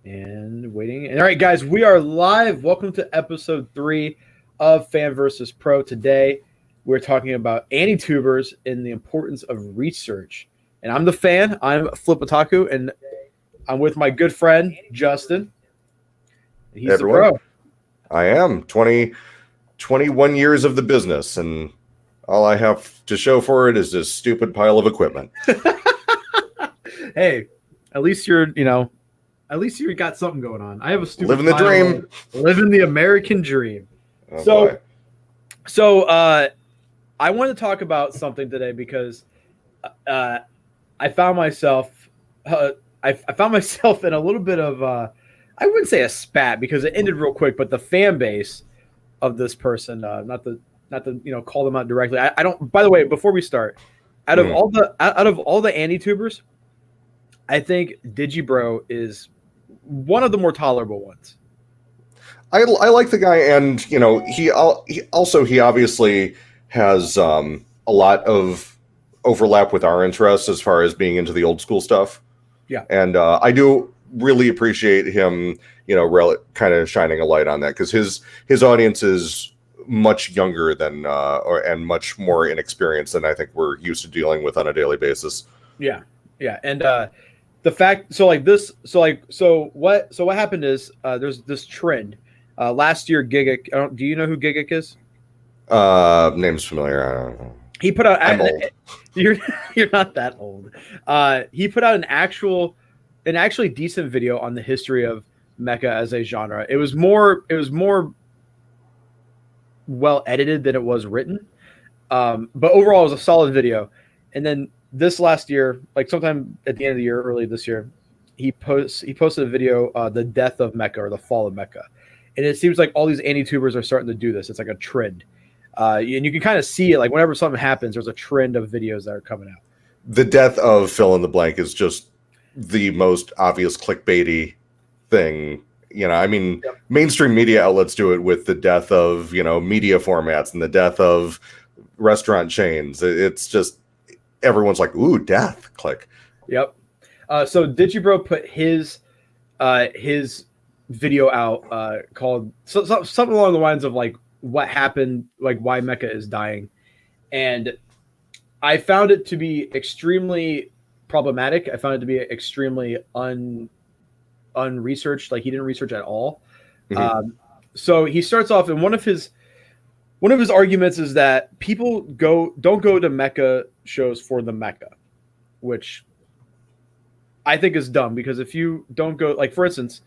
And waiting. And all right, guys, we are live. Welcome to episode 3 of Fan versus Pro. Today, we're talking about Anitubers and the importance of research. And I'm the fan. I'm Flip Otaku, and I'm with my good friend Justin. He's the pro. I am 21 years of the business, and all I have to show for it is this stupid pile of equipment. Hey, at least at least you got something going on. I have a stupid living the dream, living the American dream. Oh, so I want to talk about something today because I found myself I found myself in a little bit of I wouldn't say a spat because it ended real quick, but the fan base of this person, not to call them out directly. I don't. By the way, before we start, out of all the Anitubers, I think Digibro is one of the more tolerable ones. I like the guy, and he obviously has a lot of overlap with our interests as far as being into the old school stuff. Yeah, and I do really appreciate him, kind of shining a light on that, because his audience is much younger than and much more inexperienced than I think we're used to dealing with on a daily basis. Yeah, and the fact, so what happened is there's this trend. Last year, Giga, do you know who Giga is? Name's familiar. I don't know. He put out. I'm old. You're not that old. He put out an actually decent video on the history of mecha as a genre. It was more well edited than it was written, but overall, it was a solid video. And then this last year, like sometime at the end of the year, early this year, he posted a video, the death of mecha or the fall of mecha, and it seems like all these Anitubers are starting to do this. It's like a trend. And you can kind of see it, like whenever something happens, there's a trend of videos that are coming out. The death of fill in the blank is just the most obvious clickbaity thing. Mainstream media outlets do it with the death of, media formats and the death of restaurant chains. It's just, everyone's like, ooh, death, click. Yep. So Digibro put his video out called something along the lines of like, what happened, like why mecha is dying. And I found it to be extremely problematic. I found it to be extremely unresearched. Like he didn't research at all. Mm-hmm. So he starts off, and one of his arguments is that people don't go to mecha shows for the mecha, which I think is dumb, because if you don't go, like for instance,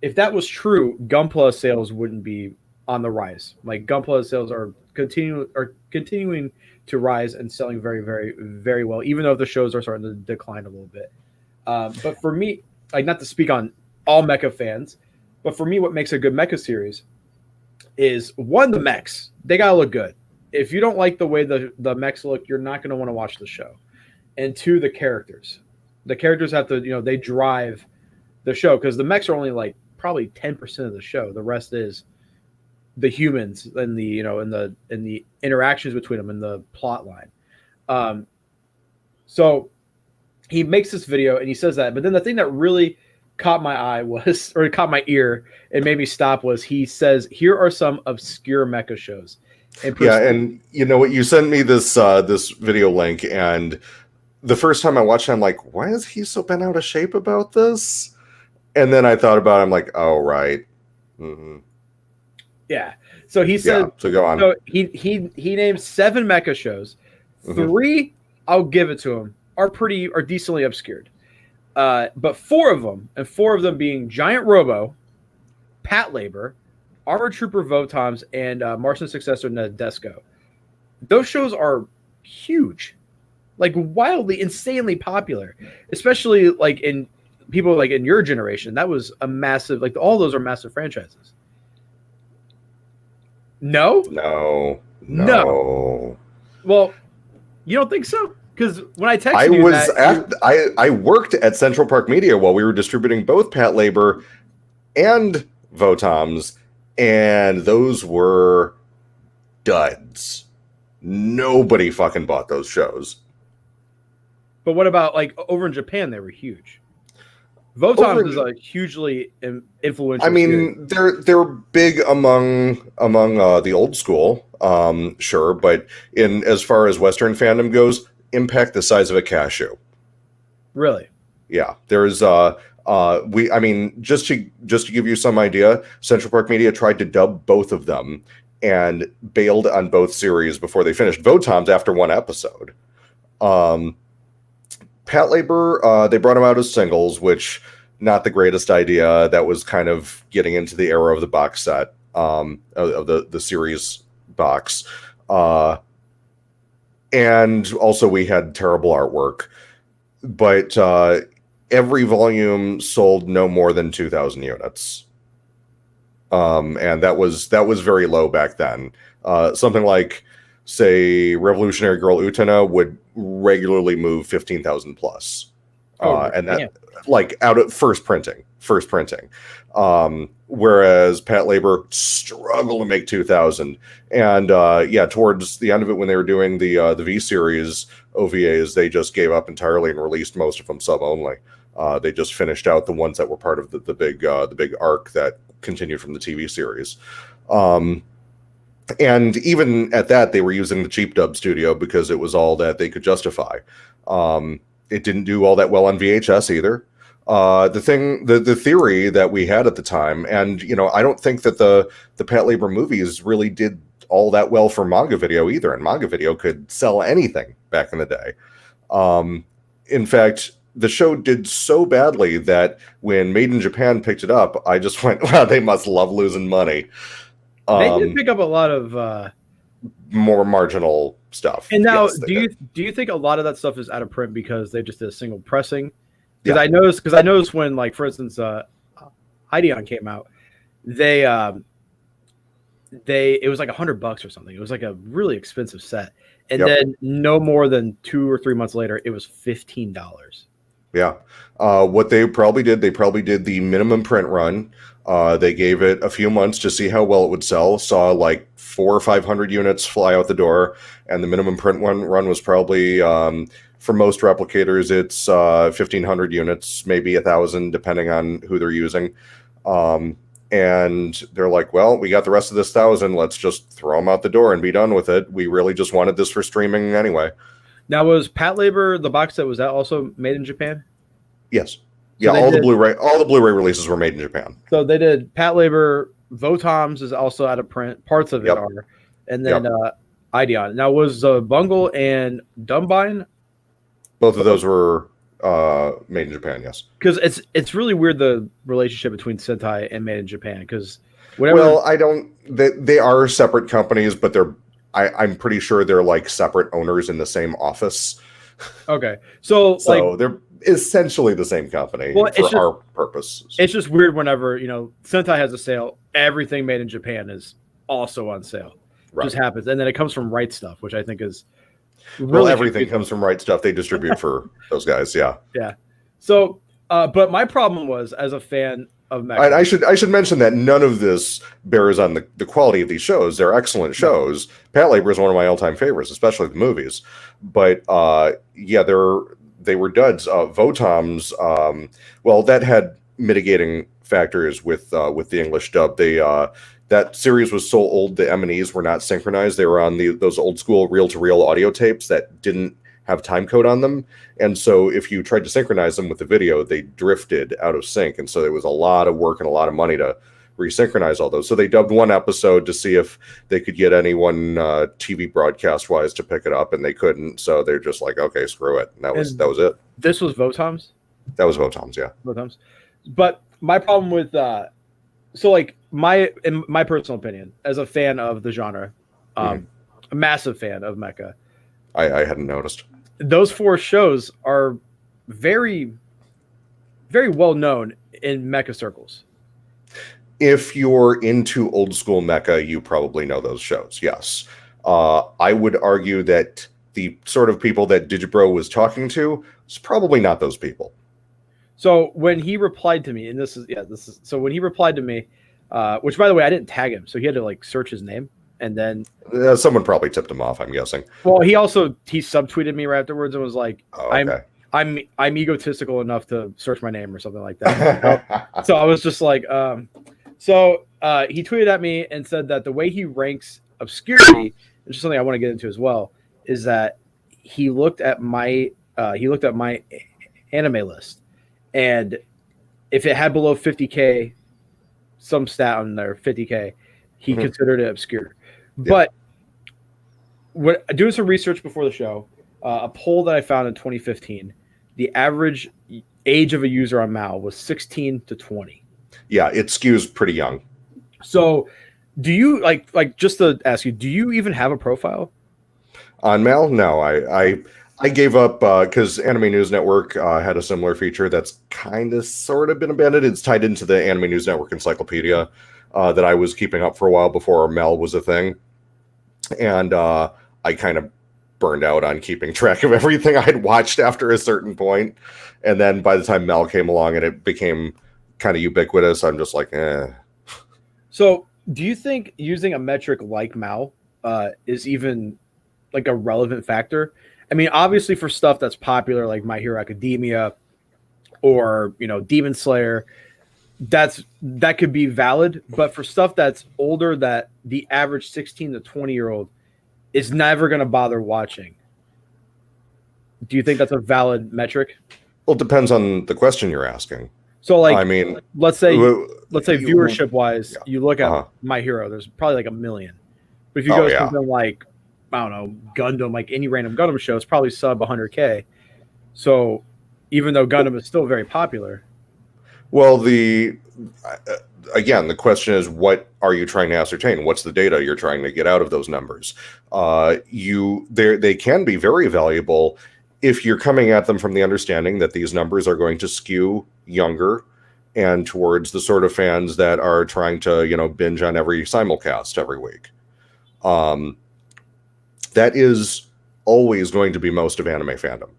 if that was true, Gunpla sales wouldn't be on the rise. Like Gunpla sales are continuing to rise and selling very, very, very well, even though the shows are starting to decline a little bit. But for me, like not to speak on all mecha fans, but for me, what makes a good mecha series is one, the mechs. They gotta look good. If you don't like the way the mechs look, you're not gonna want to watch the show. And two, the characters. The characters have to, they drive the show, because the mechs are only like probably 10% of the show. The rest is the humans and the and the interactions between them and the plot line. So he makes this video and he says that, but then the thing that really caught my eye was, or caught my ear and made me stop, was he says, here are some obscure mecha shows. And you know what, you sent me this this video link, and the first time I watched it, I'm like, why is he so bent out of shape about this? And then I thought about it, I'm like, oh, right. Mm-hmm. Yeah. So he said, so go on. So he named 7 mecha shows. Mm-hmm. 3, I'll give it to him, are decently obscured. But 4 of them being Giant Robo, Pat Labor, Armored Trooper Votoms, and Martian Successor Nadesco. Those shows are huge. Like wildly, insanely popular, especially like in people like in your generation. That was a massive, like all those are massive franchises. No. Well, you don't think so? Because when I texted I worked at Central Park Media while we were distributing both Pat Labor and Votoms, and those were duds. Nobody fucking bought those shows. But what about like over in Japan? They were huge. Votams is a hugely influential. I mean, they're big among the old school, sure, but in as far as Western fandom goes, Impact the size of a cashew. Really? Yeah, there's I mean, just to give you some idea, Central Park Media tried to dub both of them and bailed on both series before they finished. Votams after one episode. Pat Labor, they brought him out as singles, which not the greatest idea. That was kind of getting into the era of the box set, of the series box. And also we had terrible artwork. But every volume sold no more than 2,000 units. And that was very low back then. Something like, say, Revolutionary Girl Utena would regularly move 15,000 plus. And that, like, out of first printing. Whereas Pat Labor struggled to make 2,000. And towards the end of it, when they were doing the V series OVAs, they just gave up entirely and released most of them sub only. They just finished out the ones that were part of the big arc that continued from the TV series. And even at that, they were using the cheap dub studio because it was all that they could justify. It didn't do all that well on VHS either. The theory that we had at the time, and I don't think that the Pat Labor movies really did all that well for manga video either, and manga video could sell anything back in the day. In fact, the show did so badly that when Made in Japan picked it up, I just went, wow, they must love losing money. They did pick up a lot of more marginal stuff. And now, do you think a lot of that stuff is out of print because they just did a single pressing? Because I noticed when, like, for instance, Ideon came out, it was like $100 or something. It was like a really expensive set, and then no more than 2 or 3 months later, it was $15. Yeah, what they probably did the minimum print run. They gave it a few months to see how well it would sell. Saw like 400 or 500 units fly out the door, and the minimum print run was probably, for most replicators, it's 1,500 units, maybe 1,000, depending on who they're using. And they're like, well, we got the rest of this 1,000. Let's just throw them out the door and be done with it. We really just wanted this for streaming anyway. Now, was Pat Labor, the box set, was that also made in Japan? Yes. Yeah, all the Blu-ray releases were made in Japan. So they did Pat Labor, Votams is also out of print. Parts of it are. And then Ideon. Now, was Bungle and Dumbine? Both of those were made in Japan, yes. Because it's really weird, the relationship between Sentai and made in Japan. Because they are separate companies, but I'm pretty sure they're like separate owners in the same office. Okay. So they're essentially the same company for our purposes. It's just weird whenever, Sentai has a sale, everything made in Japan is also on sale. Right. Just happens. And then it comes from Right Stuff, which I think is really everything comes from Right Stuff. They distribute for those guys. Yeah. Yeah. So, but my problem was, as a fan of Mecha, and I should mention that none of this bears on the quality of these shows. They're excellent shows. Pat Labor is one of my all-time favorites, especially the movies. But they were duds. Votams, that had mitigating factors with the English dub. That series was so old, the M&Es were not synchronized. They were on those old school reel-to-reel audio tapes that didn't have time code on them. And so if you tried to synchronize them with the video, they drifted out of sync. And so there was a lot of work and a lot of money to resynchronize all those. So they dubbed one episode to see if they could get anyone TV broadcast wise to pick it up, and they couldn't. So they're just like, okay, screw it. And that was it. This was Votams? That was Votams, yeah. Votams. But my problem with in my personal opinion, as a fan of the genre, a massive fan of Mecha, I hadn't noticed. Those 4 shows are very, very well known in Mecha circles. If you're into old school Mecha, you probably know those shows, yes. I would argue that the sort of people that Digibro was talking to is probably not those people. So when he replied to me, and so when he replied to me, which, by the way, I didn't tag him, so he had to search his name, and then someone probably tipped him off, I'm guessing. Well, he subtweeted me right afterwards and was like, I'm egotistical enough to search my name or something like that. So I was just like, he tweeted at me and said that the way he ranks obscurity, which is something I want to get into as well, is that he looked at my anime list, and if it had below 50K, some stat on there 50K, he considered it obscure. But doing some research before the show, a poll that I found in 2015, the average age of a user on Mal was 16 to 20. Yeah, it skews pretty young. So, do you like just to ask you, do you even have a profile on Mal? No, I gave up because Anime News Network had a similar feature that's kind of sort of been abandoned. It's tied into the Anime News Network encyclopedia that I was keeping up for a while before Mal was a thing, and I kind of burned out on keeping track of everything I had watched after a certain point. And then by the time Mal came along and it became kind of ubiquitous, I'm just like, eh. So do you think using a metric like Mal is even like a relevant factor? I mean, obviously for stuff that's popular like My Hero Academia or, Demon Slayer, that could be valid. But for stuff that's older, that the average 16 to 20-year-old is never going to bother watching, do you think that's a valid metric? Well, it depends on the question you're asking. So, like, I mean, let's say viewership wise, you look at My Hero, there's probably like 1 million. But if you go to something like, I don't know, Gundam, like any random Gundam show, it's probably sub 100K. So even though Gundam is still very popular. Well, again, the question is, what are you trying to ascertain? What's the data you're trying to get out of those numbers? They can be very valuable if you're coming at them from the understanding that these numbers are going to skew younger and towards the sort of fans that are trying to, binge on every simulcast every week. That is always going to be most of anime fandom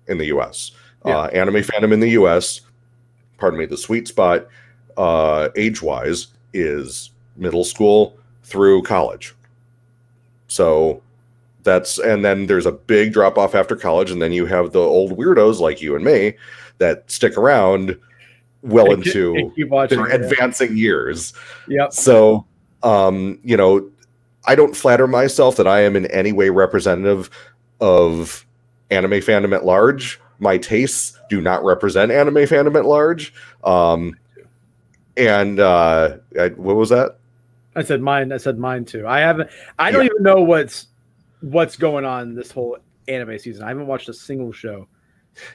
in the US. Anime fandom in the US, the sweet spot age-wise is middle school through college. So and then there's a big drop-off after college, and then you have the old weirdos like you and me that stick around well into their advancing years. Yep. So, I don't flatter myself that I am in any way representative of anime fandom at large. My tastes do not represent anime fandom at large. What was that? I said mine too. I don't even know what's going on this whole anime season. I haven't watched a single show.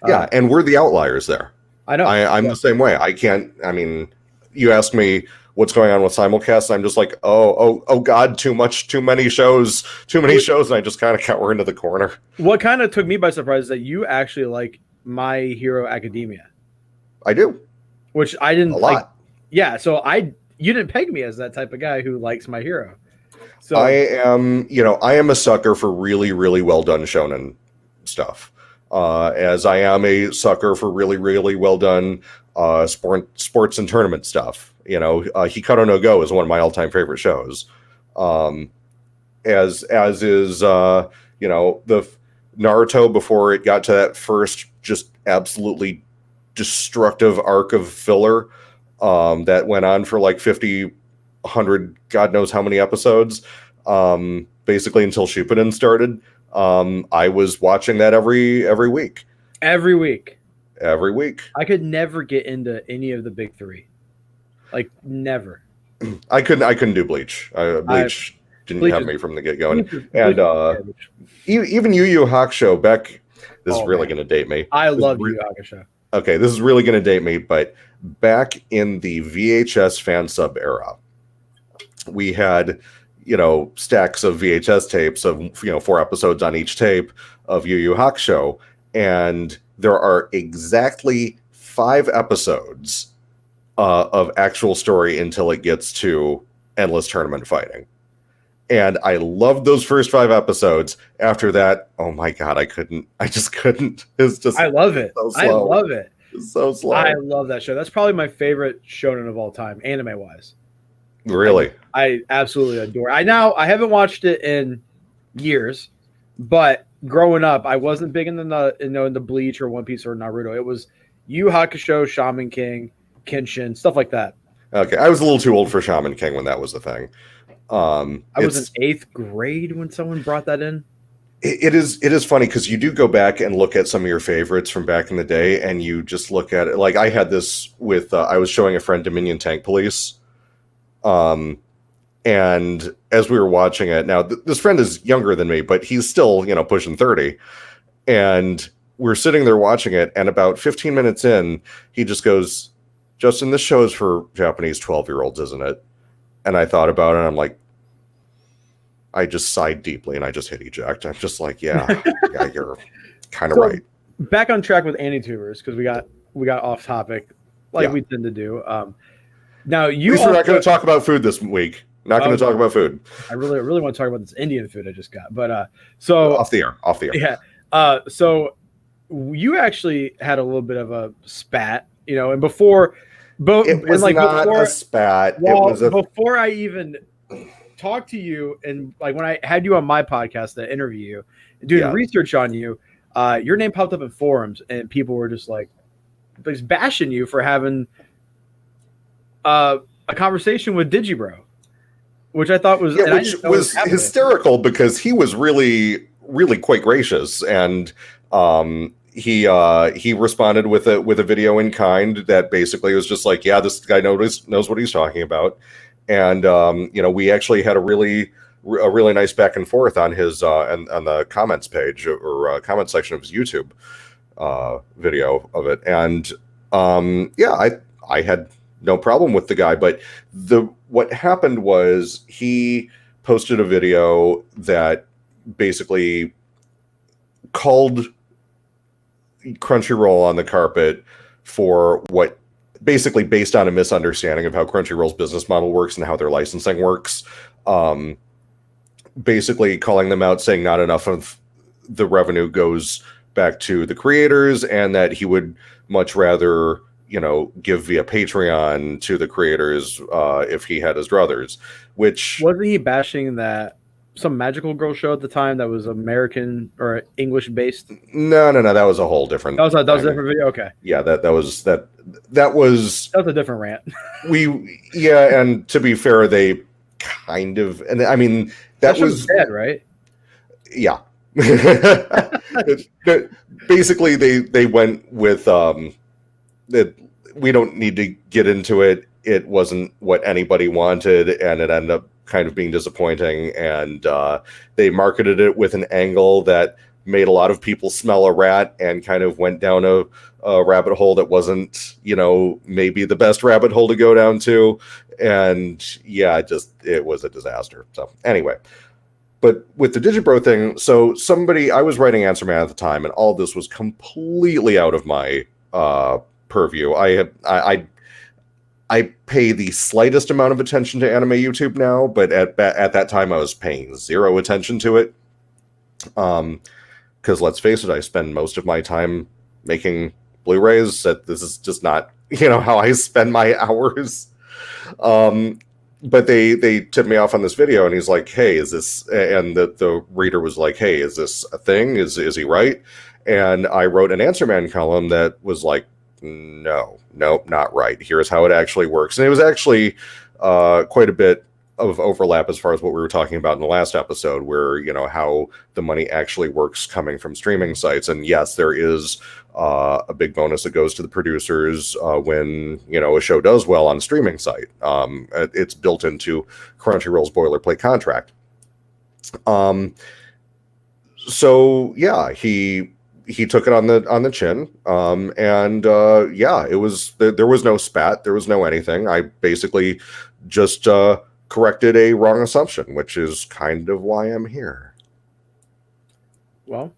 And we're the outliers there. I know. I'm the same way. You ask me what's going on with simulcasts, I'm just like, oh God, too many shows, and I just kind of cower into the corner. What kind of took me by surprise is that you actually like My Hero Academia. I do. Which I didn't a lot. Yeah, so you didn't peg me as that type of guy who likes My Hero. So I am a sucker for really, really well done shonen stuff. As I am a sucker for really, really well done sports and tournament stuff. Hikaru no Go is one of my all-time favorite shows. As is the Naruto before it got to that first just absolutely destructive arc of filler that went on for like 50, 100, God knows how many episodes, basically until Shippuden started. I was watching that every week. Every week. I could never get into any of the big three. Like, never. I couldn't do Bleach. Bleach didn't have me from the get-go. And even Yu Yu Hakusho back... This is really going to date me. I love Yu Yu Hakusho. Okay, this is really going to date me, but back in the VHS fan sub era, we had, stacks of VHS tapes of, 4 episodes on each tape of Yu Yu Hakusho, and there are exactly 5 episodes of actual story until it gets to endless tournament fighting. And I loved those first 5 episodes. After that, oh my God, I just couldn't. It's just, I love it. So slow. I love it. It's so slow. I love that show. That's probably my favorite shonen of all time, anime wise. Really? I absolutely adore it. I haven't watched it in years. But growing up, I wasn't big in the Bleach or One Piece or Naruto. It was Yu Hakusho, Shaman King, Kenshin, stuff like that. Okay, I was a little too old for Shaman King when that was the thing. I was in 8th grade when someone brought that in. It is funny because you do go back and look at some of your favorites from back in the day, and you just look at it. Like I had this with I was showing a friend Dominion Tank Police, and as we were watching it, now this friend is younger than me, but he's still pushing 30, and we're sitting there watching it, and about 15 minutes in, he just goes, "Justin, this show is for Japanese 12-year-olds, isn't it?" And I thought about it, and I'm like, I just sighed deeply and I just hit eject. I'm just like, yeah, you're kind of right. Back on track with Anitubers because we got off topic like we tend to do. Now we're not going to talk about food this week. Not going to talk about food. I really want to talk about this Indian food I just got, but so off the air. Yeah. So you actually had a little bit of a spat, and before, it was not a spat. Well, it was before I even talk to you, and like when I had you on my podcast to interview you, doing research on you, your name popped up in forums, and people were just like bashing you for having a conversation with Digibro, which I thought was which was hysterical because he was really, really quite gracious, and he responded with a video in kind that basically was just like, yeah, this guy knows what he's talking about. And we actually had a really nice back and forth on his on the comments page or comment section of his YouTube video of it. And I had no problem with the guy, but what happened was he posted a video that basically called Crunchyroll on the carpet for what basically based on a misunderstanding of how Crunchyroll's business model works and how their licensing works. Basically calling them out, saying not enough of the revenue goes back to the creators and that he would much rather, give via Patreon to the creators if he had his druthers, which... Wasn't he bashing that some magical girl show at the time that was American or English based? No, that was a whole different... That was a different video? Okay. Yeah, that was a different rant. And to be fair, they kind of... And I mean, that was... dead, right? Yeah. Basically, they went with... that we don't need to get into it. It wasn't what anybody wanted, and it ended up kind of being disappointing. And they marketed it with an angle that made a lot of people smell a rat and kind of went down a rabbit hole that wasn't, maybe the best rabbit hole to go down to. And yeah, it was a disaster. So anyway, but with the Digibro thing, so I was writing Answer Man at the time, and all this was completely out of my purview. I pay the slightest amount of attention to anime YouTube now, but at that time I was paying zero attention to it. Because let's face it, I spend most of my time making Blu-rays. This is just not, how I spend my hours. But they tipped me off on this video, and he's like, "Hey, is this?" And the reader was like, "Hey, is this a thing? Is he right?" And I wrote an Answer Man column that was like, "No, not right. Here's how it actually works." And it was actually quite a bit of overlap as far as what we were talking about in the last episode, where how the money actually works coming from streaming sites. And yes, there is a big bonus that goes to the producers when a show does well on a streaming site. It's built into Crunchyroll's boilerplate contract. So yeah, he took it on the chin, it was there was no spat, there was no anything. I basically just corrected a wrong assumption, which is kind of why I'm here. Well,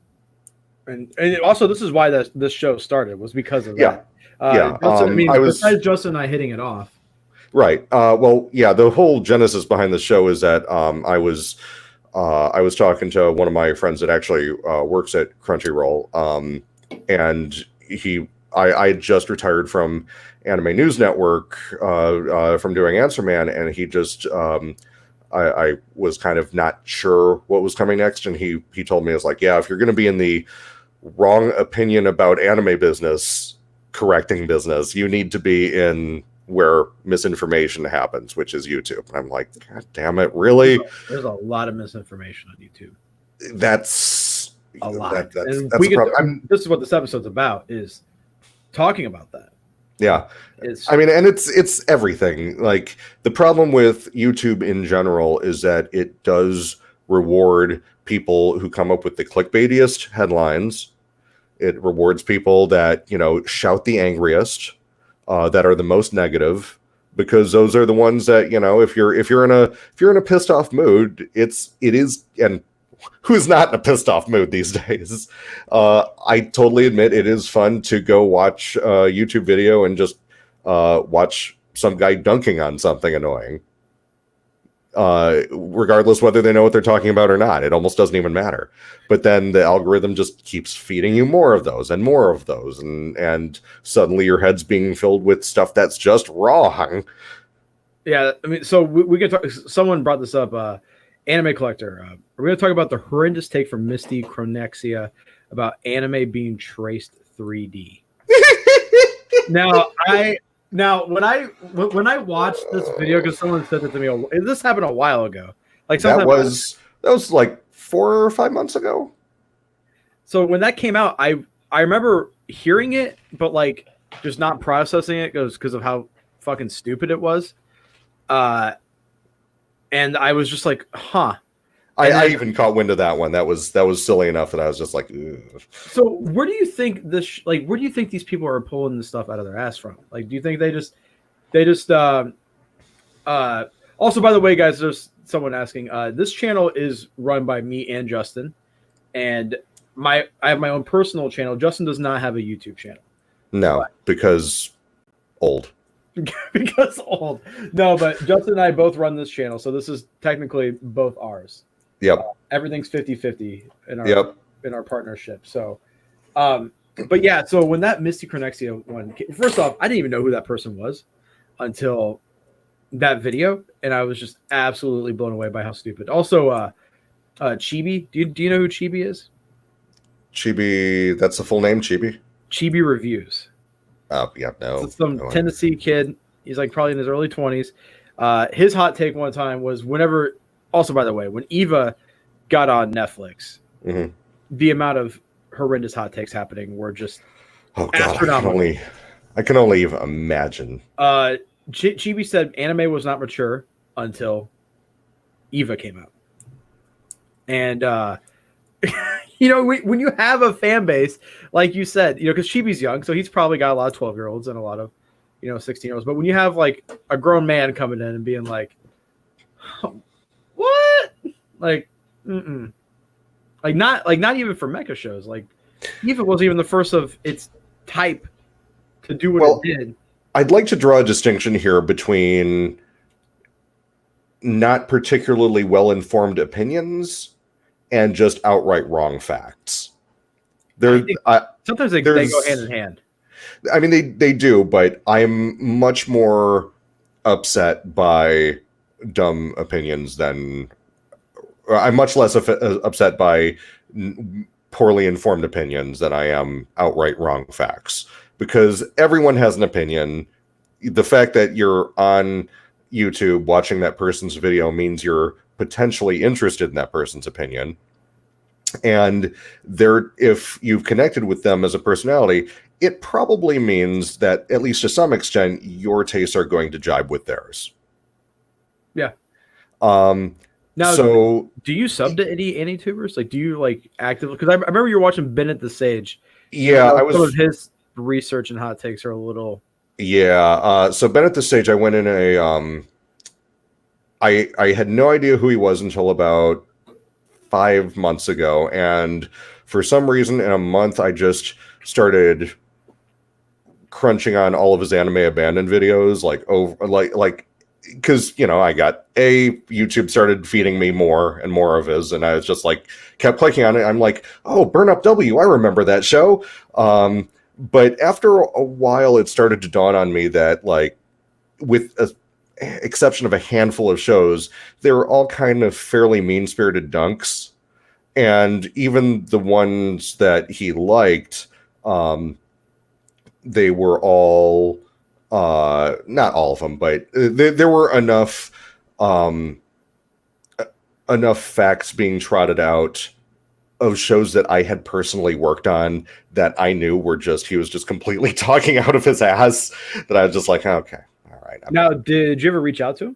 and also this is why this show started, was because of that. Justin, besides Justin and I hitting it off. Right. The whole genesis behind the show is that I was talking to one of my friends that actually works at Crunchyroll, and I just retired from Anime News Network from doing Answer Man, and he just I was kind of not sure what was coming next, and he told me, it's like, yeah, if you're going to be in the wrong opinion about anime business correcting business, you need to be in where misinformation happens, which is YouTube. And I'm like, God damn it, really? There's a lot of misinformation on YouTube. That's a lot. That's a problem. This is what this episode's about, is talking about that. Yeah. I mean, and it's everything. Like, the problem with YouTube in general is that it does reward people who come up with the clickbaitiest headlines. It rewards people that, you know, shout the angriest, that are the most negative, because those are the ones that, you know, if you're in a pissed off mood, it is, and who's not in a pissed off mood these days? I totally admit it is fun to go watch a YouTube video and just watch some guy dunking on something annoying. Regardless whether they know what they're talking about or not, it almost doesn't even matter. But then the algorithm just keeps feeding you more of those and more of those, and suddenly your head's being filled with stuff that's just wrong. Yeah, I mean, so we can talk. Someone brought this up. Anime Collector. We're going to talk about the horrendous take from Misty Chronexia about anime being traced 3D. Now when I watched this video, because someone said it to me, this happened a while ago. Like, that was like 4 or 5 months ago. So when that came out, I remember hearing it, but like just not processing it because of how fucking stupid it was. And I was just like, huh. I even caught wind of that one. That was silly enough that I was just like, ugh. So where do you think where do you think these people are pulling this stuff out of their ass from? Like, do you think they just also, by the way, guys, there's someone asking, this channel is run by me and Justin, and I have my own personal channel. Justin does not have a YouTube channel. No, because old. Because old. No, but Justin and I both run this channel, so this is technically both ours. Yep. Everything's 50-50 in our partnership. So, but yeah, so when that Misty Chronexia one came, first off, I didn't even know who that person was until that video, and I was just absolutely blown away by how stupid. Also, Chibi, do you know who Chibi is? Chibi, that's the full name, Chibi? Chibi Reviews. Yeah, no. It's some Tennessee kid. He's like probably in his early 20s. His hot take one time was whenever, also by the way, when Eva got on Netflix, mm-hmm. the amount of horrendous hot takes happening were just astronomical. I can only even imagine. Chibi said anime was not mature until Eva came out. And, you know, when you have a fan base, like you said, you know, because Chibi's young, so he's probably got a lot of 12-year-olds and a lot of, you know, 16-year-olds. But when you have like a grown man coming in and being like, oh, what? Like, not even for mecha shows. Like, Eva wasn't even the first of its type to do what it did. I'd like to draw a distinction here between not particularly well-informed opinions and just outright wrong facts. Sometimes they go hand in hand. I mean, they do, but I'm much more upset by dumb opinions than... I'm much less upset by poorly informed opinions than I am outright wrong facts. Because everyone has an opinion. The fact that you're on YouTube watching that person's video means you're potentially interested in that person's opinion. And if you've connected with them as a personality, it probably means that, at least to some extent, your tastes are going to jibe with theirs. Yeah. Now, so do you sub to any Anitubers? Like, do you like actively? Because I remember you were watching Bennett the Sage. Yeah, I was. Some of his research and hot takes are a little. Yeah. So Bennett the Sage, I went in a. I had no idea who he was until about 5 months ago, and for some reason, in a month, I just started crunching on all of his anime abandoned videos, because, you know, YouTube started feeding me more and more of his, and I was just like, kept clicking on it. I'm like, oh, Burn Up W, I remember that show. But after a while, it started to dawn on me that, like, with exception of a handful of shows, they were all kind of fairly mean-spirited dunks. And even the ones that he liked, they were all, not all of them, but there were enough facts being trotted out of shows that I had personally worked on that I knew were he was just completely talking out of his ass, that I was just like, okay, all right. Now, did you ever reach out to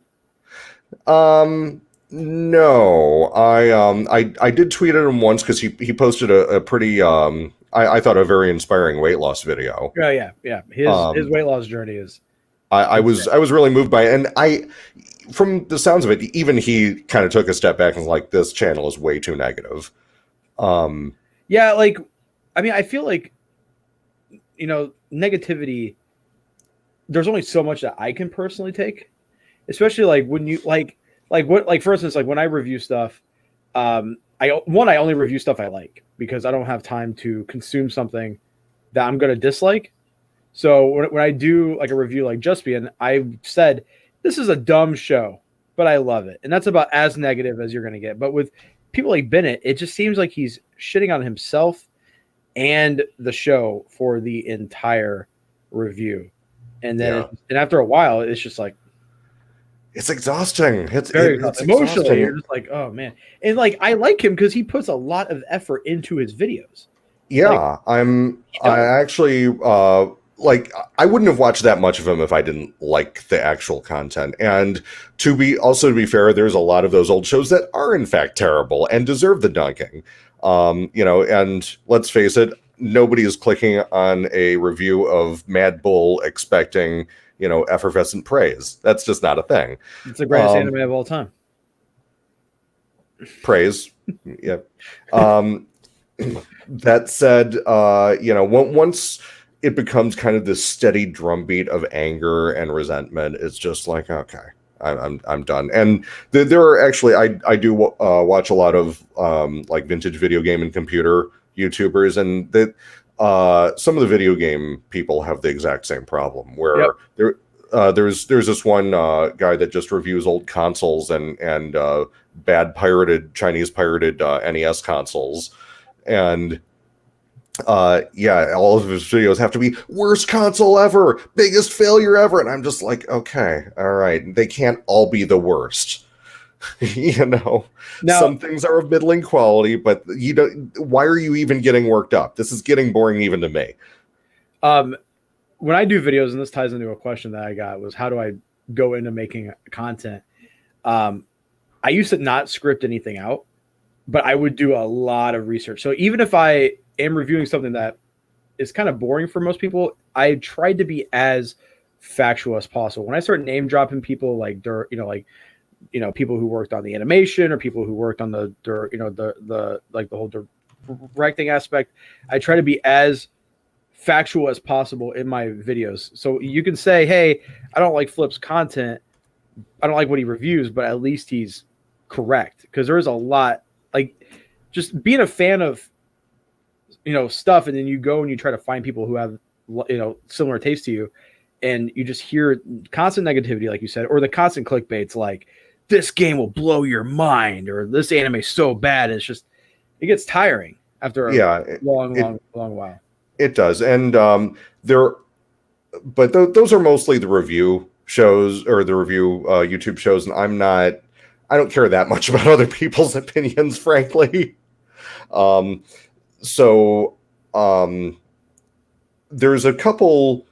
him? No, I did tweet at him once because he posted a pretty I thought a very inspiring weight loss video. Yeah. His weight loss journey is. I was really moved by it, and from the sounds of it, even he kind of took a step back and was like, this channel is way too negative. Yeah, like, I mean, I feel like, negativity, there's only so much that I can personally take, especially like when you like for instance, like when I review stuff, I only review stuff I like because I don't have time to consume something that I'm going to dislike. So when I do like a review like Juspian, I said, this is a dumb show, but I love it. And that's about as negative as you're going to get. But with people like Bennett, it just seems like he's shitting on himself and the show for the entire review. And then and after a while, it's just like, it's exhausting. It's very emotionally. Exhausting. You're just like, oh man. And like, I like him because he puts a lot of effort into his videos. Yeah, like, I actually like, I wouldn't have watched that much of him if I didn't like the actual content. And to be fair, there's a lot of those old shows that are in fact terrible and deserve the dunking. And let's face it, nobody is clicking on a review of Mad Bull expecting, effervescent praise. That's just not a thing. It's the greatest anime of all time. Praise. Yeah. That said, once it becomes kind of this steady drumbeat of anger and resentment, it's just like, okay, I'm done. And there are actually, I do watch a lot of like vintage video game and computer YouTubers, and that some of the video game people have the exact same problem where there's this one guy that just reviews old consoles and bad Chinese pirated NES consoles. And all of his videos have to be worst console ever, biggest failure ever. And I'm just like, okay, all right. They can't all be the worst. Now, some things are of middling quality, but why are you even getting worked up? This is getting boring even to me. When I do videos, and this ties into a question that I got, was how do I go into making content? I used to not script anything out, but I would do a lot of research. So even if I am reviewing something that is kind of boring for most people, I tried to be as factual as possible. When I start name dropping people like people who worked on the animation or people who worked on the whole directing aspect, I try to be as factual as possible in my videos. So you can say, hey, I don't like Flip's content, I don't like what he reviews, but at least he's correct. Because there is a lot, like, just being a fan of stuff, and then you go and you try to find people who have similar taste to you, and you just hear constant negativity, like you said, or the constant clickbaits like, this game will blow your mind, or this anime is so bad. It gets tiring after a long while. It does. And those are mostly the review shows or the review YouTube shows. And I don't care that much about other people's opinions, frankly. There's a couple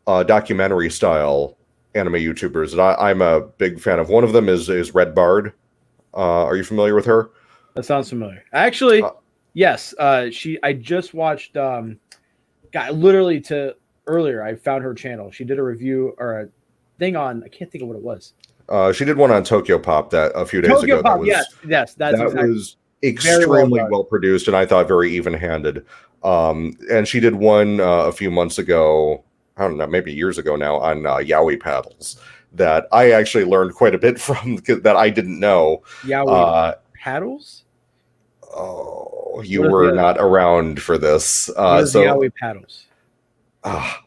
documentary style anime YouTubers that I'm a big fan of. One of them is Red Bard. Are you familiar with her? That sounds familiar. Actually, yes. I just watched. Literally earlier, I found her channel. She did a review or a thing on. I can't think of what it was. She did one on Tokyo Pop that a few days ago. Tokyo Pop, yes, that was extremely well produced, and I thought very even-handed. And she did one a few months ago. I don't know, maybe years ago now, on yaoi paddles that I actually learned quite a bit from that I didn't know. Yaoi paddles? Oh, you were not around for this. Yaoi paddles?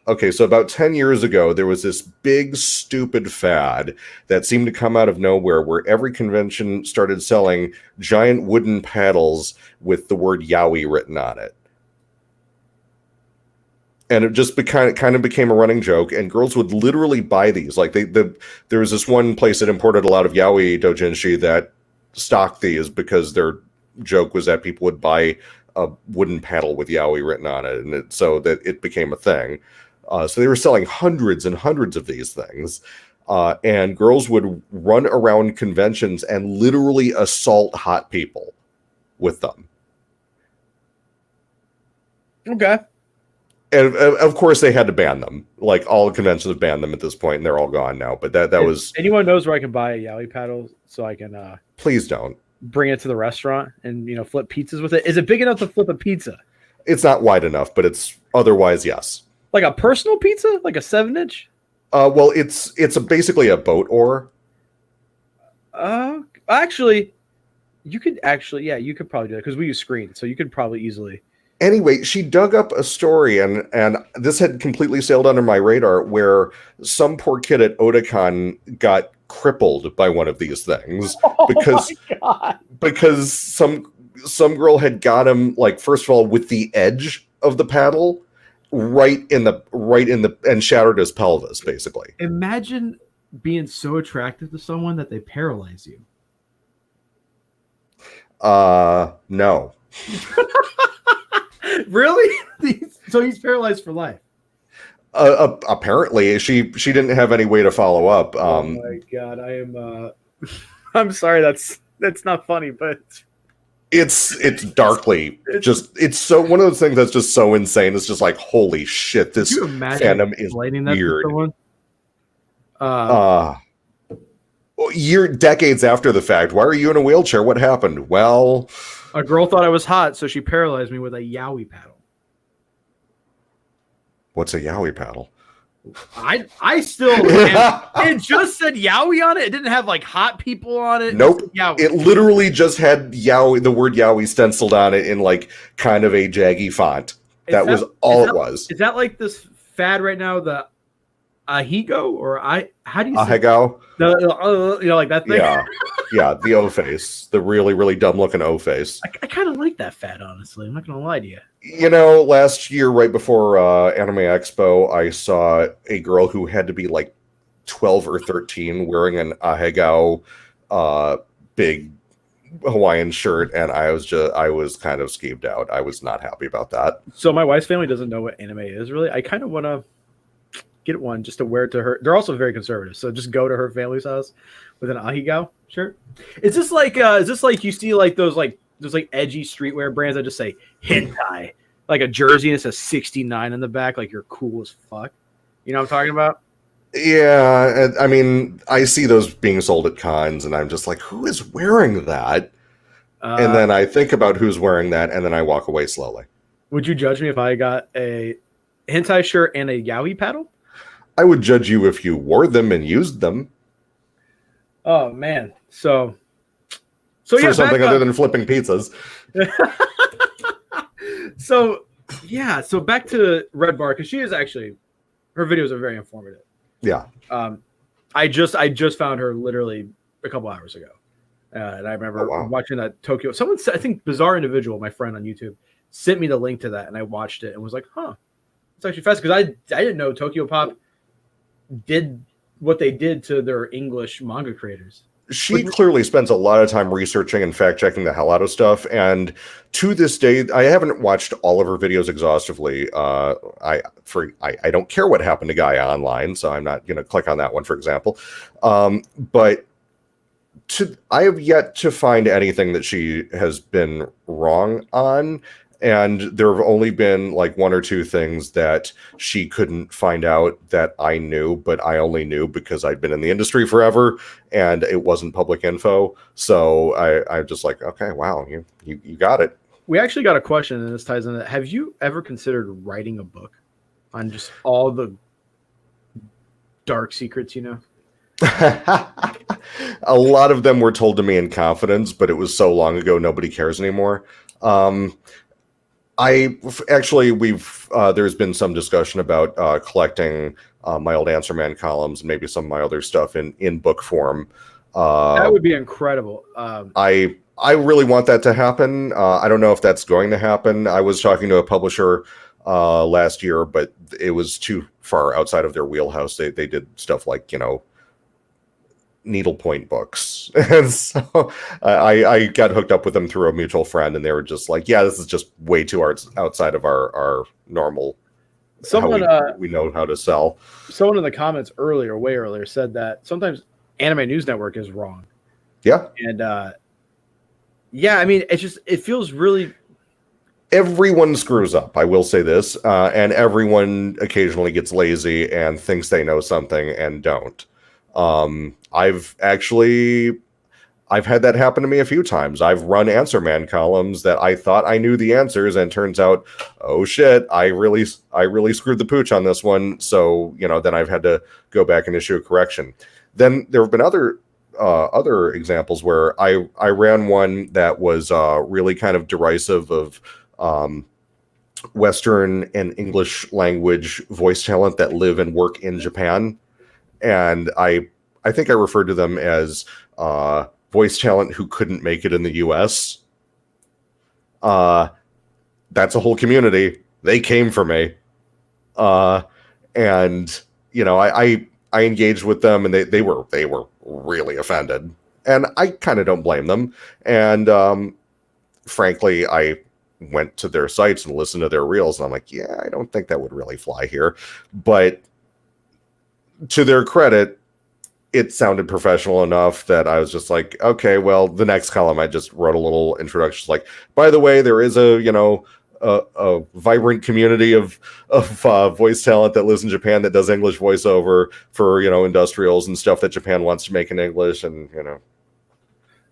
Okay, so about 10 years ago, there was this big, stupid fad that seemed to come out of nowhere where every convention started selling giant wooden paddles with the word Yowie written on it. And it just kind of became a running joke, and girls would literally buy these. Like there was this one place that imported a lot of Yaoi doujinshi that stocked these because their joke was that people would buy a wooden paddle with Yaoi written on it, and so that it became a thing. So they were selling hundreds and hundreds of these things, and girls would run around conventions and literally assault hot people with them. Okay. And of course, they had to ban them. Like all conventions have banned them at this point, and they're all gone now. But that was. Anyone knows where I can buy a Yaoi paddle so I can? Please don't bring it to the restaurant and flip pizzas with it. Is it big enough to flip a pizza? It's not wide enough, but it's otherwise yes. Like a personal pizza, like a 7-inch. Well, it's basically a boat oar. Actually, you could probably do that because we use screens, so you could probably easily. Anyway, she dug up a story, and this had completely sailed under my radar, where some poor kid at Otakon got crippled by one of these things because some girl had got him, like, first of all with the edge of the paddle right in the and shattered his pelvis basically. Imagine being so attractive to someone that they paralyze you. No. Really? So he's paralyzed for life. Apparently, she didn't have any way to follow up. Oh my god, I am. I'm sorry, that's not funny, but it's darkly it's so one of those things that's just so insane. It's just like, holy shit, this fandom is weird. Decades after the fact, why are you in a wheelchair? What happened? Well, a girl thought I was hot, so she paralyzed me with a Yaoi paddle. What's a Yaoi paddle? I still it just said Yaoi on it. It didn't have like hot people on it. Nope. It literally just had Yaoi, the word Yaoi stenciled on it in like kind of a jaggy font. That was all it was. Is that like this fad right now, the Ahigo, or how do you say Ahigo? Like that thing? Yeah, the O face, the really, really dumb looking O face. I kind of like that fad, honestly. I'm not gonna lie to you. Last year, right before Anime Expo, I saw a girl who had to be like 12 or 13 wearing an Ahegao big Hawaiian shirt, and I was kind of skeeved out. I was not happy about that. So my wife's family doesn't know what anime is really. I kind of want to get one just to wear it to her. They're also very conservative, so just go to her family's house with an Ahegao shirt. Is this like you see like those edgy streetwear brands that just say hentai, like a jersey and it says 69 in the back, like you're cool as fuck? You know what I'm talking about? Yeah, I mean, I see those being sold at cons, and I'm just like, who is wearing that? And then I think about who's wearing that, and then I walk away slowly. Would you judge me if I got a hentai shirt and a Yaoi paddle? I would judge you if you wore them and used them. Oh man, so for something other than flipping pizzas. So back to Red Bar, because she is actually, her videos are very informative. Yeah. I just found her literally a couple hours ago, and I remember watching that Tokyo. Someone said, I think Bizarre Individual, my friend on YouTube, sent me the link to that, and I watched it and was like, huh, it's actually fast, because I didn't know Tokyo Pop did what they did to their English manga creators. She clearly spends a lot of time researching and fact checking the hell out of stuff, and to this day, I haven't watched all of her videos exhaustively. I don't care what happened to Gaia Online, so I'm not going to click on that one, for example. But I have yet to find anything that she has been wrong on. And there have only been like one or two things that she couldn't find out that I knew, but I only knew because I'd been in the industry forever and it wasn't public info. So I'm just like, okay, wow, you got it. We actually got a question, and this ties in that. Have you ever considered writing a book on just all the dark secrets, A lot of them were told to me in confidence, but it was so long ago, nobody cares anymore. There's been some discussion about collecting my old Answer Man columns and maybe some of my other stuff in book form. That would be incredible. I really want that to happen. I don't know if that's going to happen. I was talking to a publisher last year, but it was too far outside of their wheelhouse. They did stuff like, needlepoint books. And so I got hooked up with them through a mutual friend, and they were just like, yeah, this is just way too outside of our normal, we know how to sell. Someone in the comments way earlier, said that sometimes Anime News Network is wrong. Yeah. And yeah, I mean, it feels really... Everyone screws up, I will say this, and everyone occasionally gets lazy and thinks they know something and don't. I've had that happen to me a few times. I've run Answer Man columns that I thought I knew the answers, and turns out, oh shit, I really screwed the pooch on this one. So, then I've had to go back and issue a correction. Then there have been other examples where I ran one that was really kind of derisive of Western and English language voice talent that live and work in Japan. And I think I referred to them as voice talent who couldn't make it in the US. That's a whole community. They came for me. And, I engaged with them, and they were really offended. And I kind of don't blame them. And frankly, I went to their sites and listened to their reels, and I'm like, yeah, I don't think that would really fly here. But to their credit, it sounded professional enough that I was just like, okay, well, the next column I just wrote a little introduction, like, by the way, there is a vibrant community of voice talent that lives in Japan that does English voiceover for industrials and stuff that Japan wants to make in English. And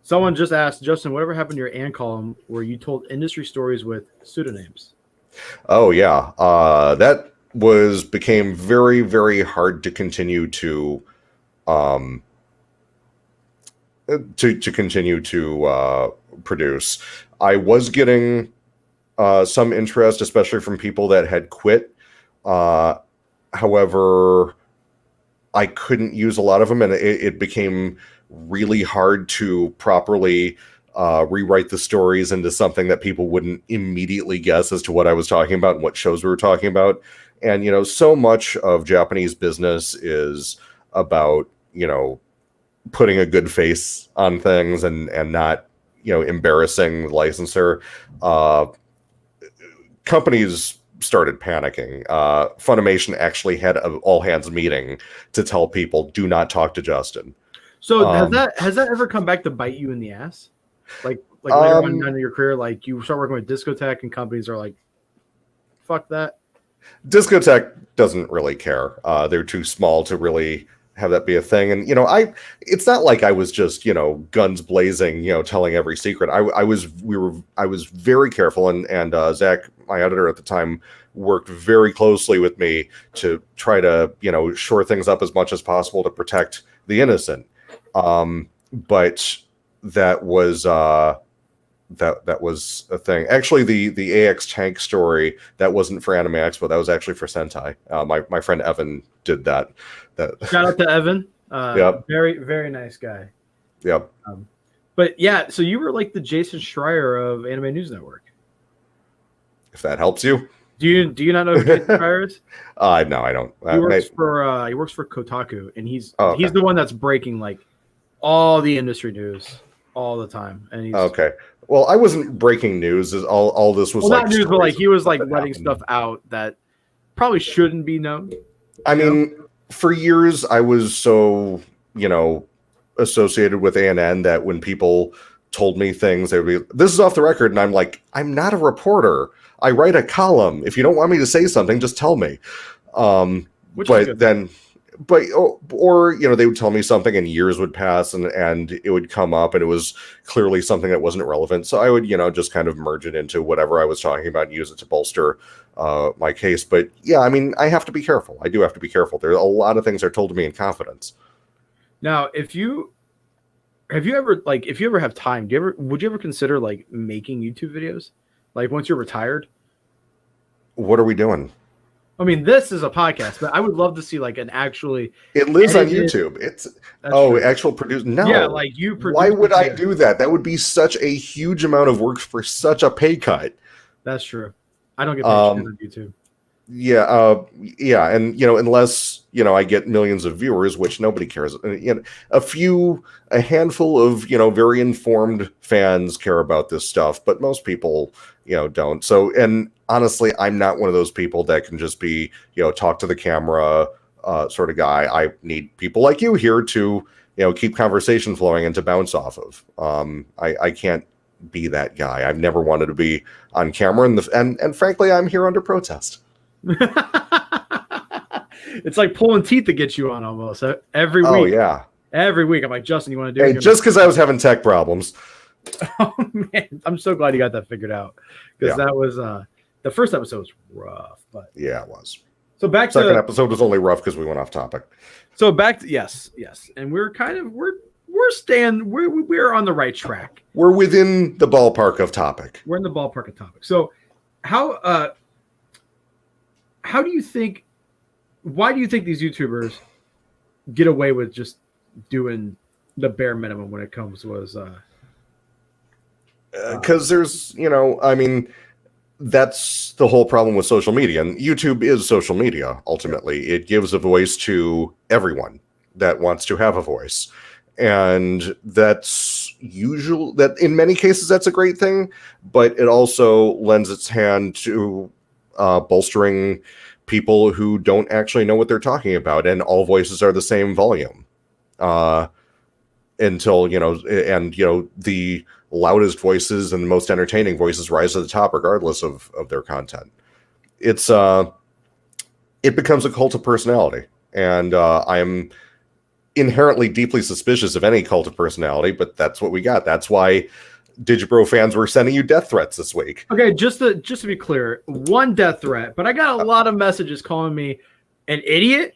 someone just asked, Justin, whatever happened to your Ann column where you told industry stories with pseudonyms? Oh yeah, that became very, very hard to continue to continue to produce. I was getting some interest, especially from people that had quit. However, I couldn't use a lot of them, and it became really hard to properly rewrite the stories into something that people wouldn't immediately guess as to what I was talking about and what shows we were talking about. And, so much of Japanese business is about, putting a good face on things and not, embarrassing the licensor. Companies started panicking. Funimation actually had an all-hands meeting to tell people, do not talk to Justin. So has that ever come back to bite you in the ass? Like later on in your career, like you start working with Discotech and companies are like, fuck that? Discotech doesn't really care. They're too small to really have that be a thing. And, it's not like I was just, guns blazing, telling every secret. I was very careful, and Zach, my editor at the time, worked very closely with me to try to, shore things up as much as possible to protect the innocent. But that was that was a thing. Actually, the AX Tank story, that wasn't for Anime Expo. That was actually for Sentai. My friend Evan did that. Shout out to Evan. Yep. Very, very nice guy. Yep. But yeah, so you were like the Jason Schreier of Anime News Network. If that helps you. Do you not know who Jason Schreier is? No, I don't. He works for Kotaku, and he's the one that's breaking like all the industry news all the time. And he's okay. Well, I wasn't breaking news. All this was not news, but like he was like letting stuff out that probably shouldn't be known. I mean, for years I was so associated with ANN that when people told me things, they would be, "This is off the record," and I'm like, "I'm not a reporter. I write a column. If you don't want me to say something, just tell me." But then. But or they would tell me something and years would pass and it would come up and it was clearly something that wasn't relevant. So I would just kind of merge it into whatever I was talking about and use it to bolster my case. But yeah, I mean, I have to be careful. I do have to be careful. There are a lot of things that are told to me in confidence. Now, if you ever have time, would you ever consider like making YouTube videos? Like once you're retired, What are we doing? I mean, this is a podcast, but I would love to see like an actually. It lives on edited- YouTube. It's true. actual produce. No, Yeah, like you. Why would I do that? That would be such a huge amount of work for such a pay cut. That's true. I don't get paid shit on YouTube. Yeah, and unless I get millions of viewers, which nobody cares. A handful of very informed fans care about this stuff, but most people don't. So, and honestly, I'm not one of those people that can just be talk to the camera sort of guy. I need people like you here to keep conversation flowing and to bounce off of. I can't be that guy. I've never wanted to be on camera, and frankly, I'm here under protest. It's like pulling teeth to get you on almost every week. Oh yeah, every week. I'm like, Justin, you want to do it? Hey, just because I was having tech problems. Oh man, I'm so glad you got that figured out, because that was the first episode was rough, but yeah, it was. So back to second episode was only rough because we went off topic. So back to yes, and we're on the right track. We're within the ballpark of topic. We're in the ballpark of topic. So how do you think? Why do you think these YouTubers get away with just doing the bare minimum when it comes to because there's I mean, that's the whole problem with social media, and YouTube is social media. Ultimately, it gives a voice to everyone that wants to have a voice, and that's usual. That in many cases that's a great thing, but it also lends its hand to bolstering people who don't actually know what they're talking about, and all voices are the same volume until the loudest voices and the most entertaining voices rise to the top regardless of their content. It becomes a cult of personality, and I'm inherently deeply suspicious of any cult of personality, but that's what we got. That's why Digibro fans were sending you death threats this week. Okay, just to be clear, one death threat, but I got a lot of messages calling me an idiot,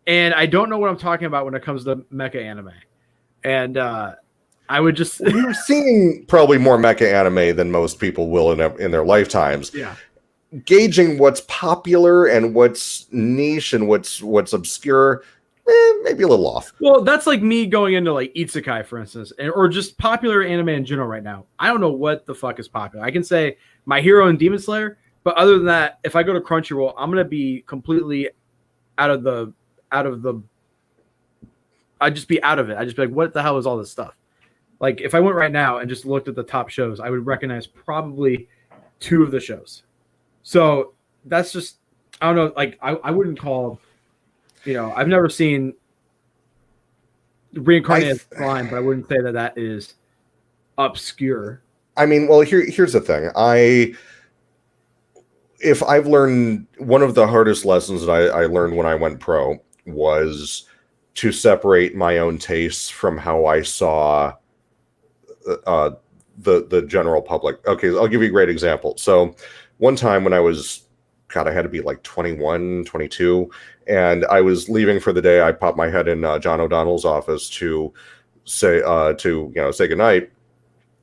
and I don't know what I'm talking about when it comes to mecha anime. And I would just you're seeing probably more mecha anime than most people will in their lifetimes. Yeah, gauging what's popular and what's niche and what's obscure. Maybe a little off. Well, that's like me going into like Isekai, for instance, or just popular anime in general right now. I don't know what the fuck is popular. I can say My Hero and Demon Slayer, but other than that, if I go to Crunchyroll, I'm gonna be completely out of the. I'd just be out of it. I'd just be like, what the hell is all this stuff? Like, if I went right now and just looked at the top shows, I would recognize probably 2 of the shows. So that's just, I don't know. Like, I wouldn't call. I've never seen Reincarnated Slime, but I wouldn't say that is obscure. I mean, well, here's the thing. If I've learned, one of the hardest lessons that I learned when I went pro was to separate my own tastes from how I saw the general public. Okay, I'll give you a great example. So one time when I was, I had to be like 21, 22, and I was leaving for the day. I popped my head in John O'Donnell's office to say goodnight.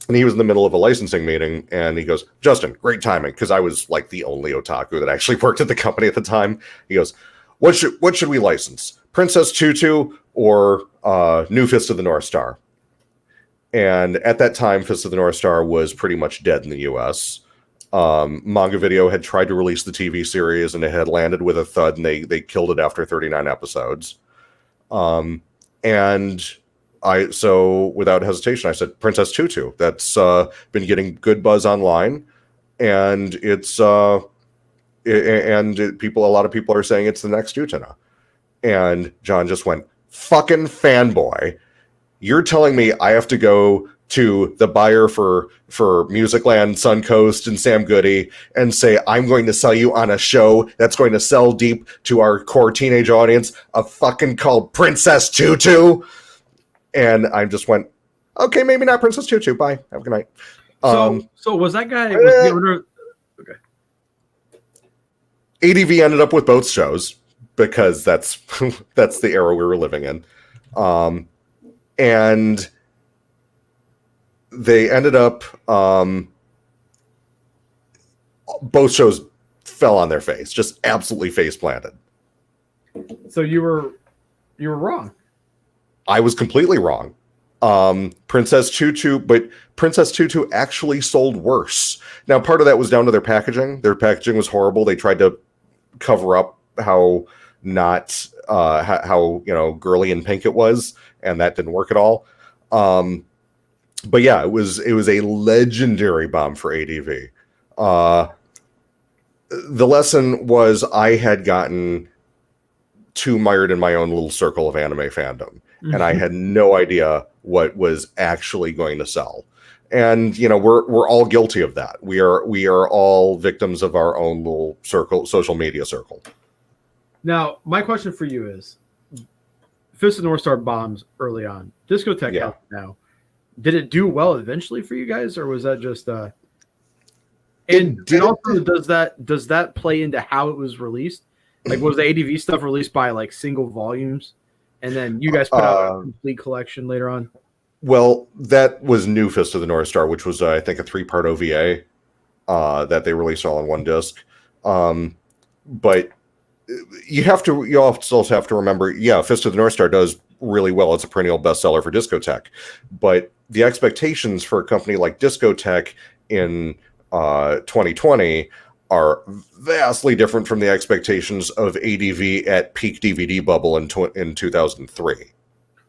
And he was in the middle of a licensing meeting, and he goes, "Justin, great timing," because I was like the only otaku that actually worked at the company at the time. He goes, what should we license? Princess Tutu or New Fist of the North Star?" And at that time, Fist of the North Star was pretty much dead in the US. Manga Video had tried to release the TV series, and it had landed with a thud, and they killed it after 39 episodes. So without hesitation, I said Princess Tutu. That's been getting good buzz online, and a lot of people are saying it's the next Utena. And John just went, "Fucking fanboy. You're telling me I have to go to the buyer for Musicland, Suncoast, and Sam Goody and say, I'm going to sell you on a show that's going to sell deep to our core teenage audience, a fucking called Princess Tutu?" And I just went, okay, maybe not Princess Tutu. Bye. Have a good night. So was that guy? Okay. ADV ended up with both shows because that's the era we were living in. And they ended up both shows fell on their face, just absolutely face planted. So you were wrong. I was completely wrong. Princess Tutu actually sold worse. Now, part of that was down to their packaging. Their packaging was horrible. They tried to cover up how not how girly and pink it was, and that didn't work at all. But yeah, it was a legendary bomb for ADV. The lesson was I had gotten too mired in my own little circle of anime fandom, and I had no idea what was actually going to sell. And we're all guilty of that. We are all victims of our own little social media circle. Now, my question for you is: Fist of North Star bombs early on, Discotheque now. Did it do well eventually for you guys, or was that just And also, does that play into how it was released? Like, was the ADV stuff released by like single volumes, and then you guys put out a complete collection later on? Well, that was New Fist of the North Star, which was I think a 3-part OVA that they released all in one disc. But you also have to remember, Fist of the North Star does really well. It's a perennial bestseller for Discotheque, but the expectations for a company like Discotheque in 2020 are vastly different from the expectations of ADV at peak DVD bubble in 2003.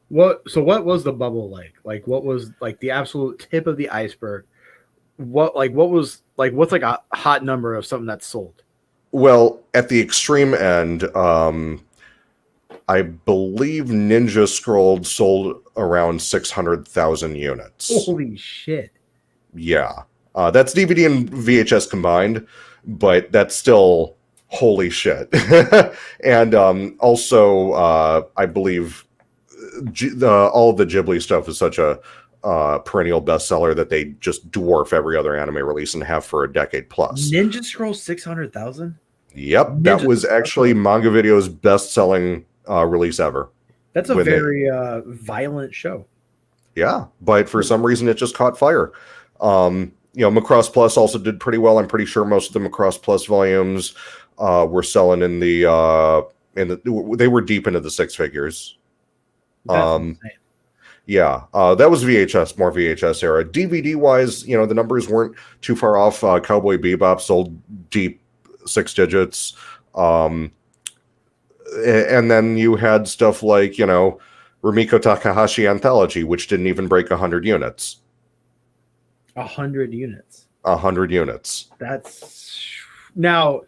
What was the bubble like? Like, what was like the absolute tip of the iceberg? What's like a hot number of something that's sold? Well, at the extreme end, I believe Ninja Scroll sold around 600,000 units. Holy shit. Yeah. That's DVD and VHS combined, but that's still holy shit. And also, I believe all the Ghibli stuff is such a perennial bestseller that they just dwarf every other anime release and have for a decade plus. Ninja Scroll 600,000? Yep. That was actually Manga Video's best-selling release ever. That's a very violent show. Yeah, but for some reason it just caught fire. Macross Plus also did pretty well. I'm pretty sure most of the Macross Plus volumes were selling in the they were deep into the 6 figures. Yeah, that was VHS, more VHS era. DVD wise, the numbers weren't too far off. Cowboy Bebop sold deep 6 digits. And then you had stuff like, Rumiko Takahashi Anthology, which didn't even break 100 units. 100 units. 100 units. That's now.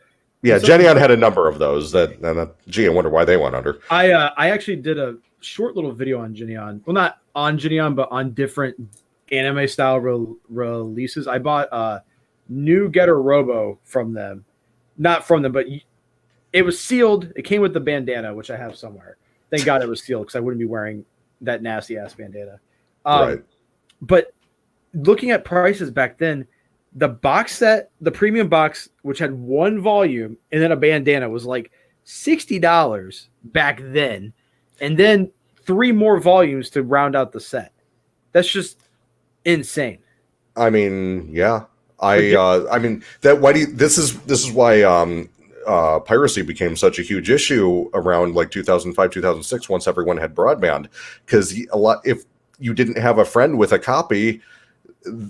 Yeah, Geneon had a number of those. I wonder why they went under. I actually did a short little video on Geneon. Well, not on Geneon, but on different anime style releases. I bought new Getter Robo from them. Not from them, but it was sealed. It came with the bandana, which I have somewhere. Thank God it was sealed because I wouldn't be wearing that nasty ass bandana. Right. But looking at prices back then, the box set, the premium box, which had 1 volume and then a bandana, was like $60 back then, and then 3 more volumes to round out the set. That's just insane. I mean, yeah. This is why piracy became such a huge issue around like 2005, 2006 once everyone had broadband, because if you didn't have a friend with a copy,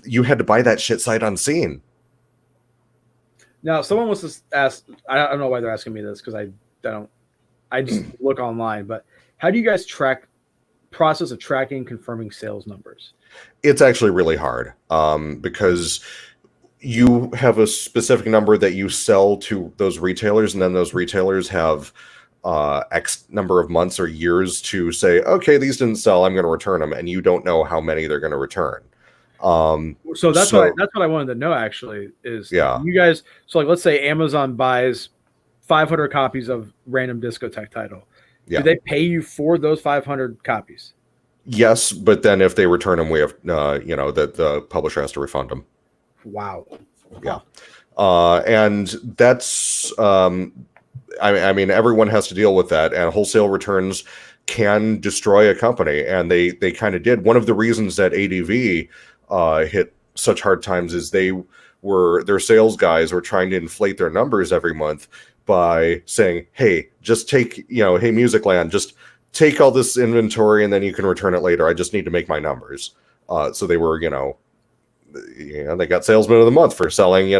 you had to buy that shit sight unseen. Now, someone wants to ask, I don't know why they're asking me this because I just look online, but how do you guys process of tracking, confirming sales numbers? It's actually really hard because you have a specific number that you sell to those retailers, and then those retailers have X number of months or years to say, okay, these didn't sell, I'm going to return them, and you don't know how many they're going to return. So that's what I wanted to know actually is, you guys, so like let's say Amazon buys 500 copies of random Discotheque title. Do they pay you for those 500 copies? Yes, but then if they return them, we have that the publisher has to refund them. Wow. Yeah. And that's I mean everyone has to deal with that, and wholesale returns can destroy a company, and they kind of did. One of the reasons that ADV hit such hard times is they their sales guys were trying to inflate their numbers every month by saying, hey, just take, hey, Musicland, just take all this inventory and then you can return it later. I just need to make my numbers. So they were, they got salesman of the month for selling,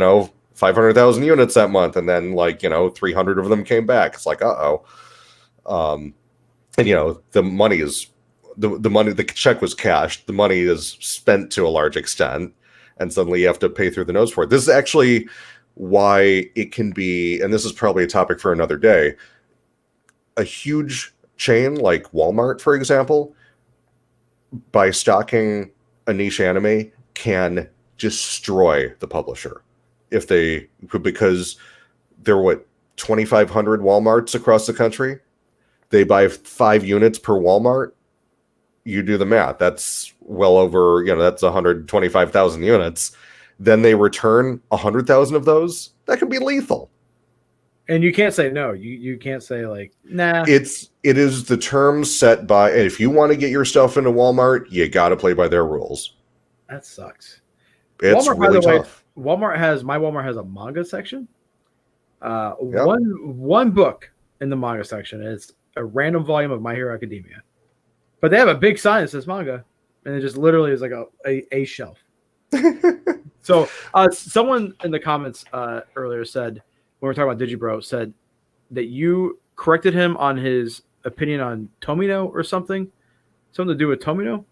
500,000 units that month. And then 300 of them came back. It's like, uh-oh. And, the money is, the money, the check was cashed. The money is spent to a large extent. And suddenly you have to pay through the nose for it. This is actually why it can be, and this is probably a topic for another day, a huge chain like Walmart, for example, by stocking a niche anime, can destroy the publisher because there are 2,500 Walmarts across the country. They buy 5 units per Walmart. You do the math. That's well over, that's 125,000 units. Then they return 100,000 of those. That can be lethal. And you can't say no. You can't say nah. It is the terms set by, and if you want to get your stuff into Walmart, you got to play by their rules. That sucks. It's Walmart, really tough. My Walmart has a manga section. One book in the manga section is a random volume of My Hero Academia. But they have a big sign that says manga, and it just literally is like a shelf. So someone in the comments earlier said, when we were talking about Digibro, said that you corrected him on his opinion on Tomino or something to do with Tomino?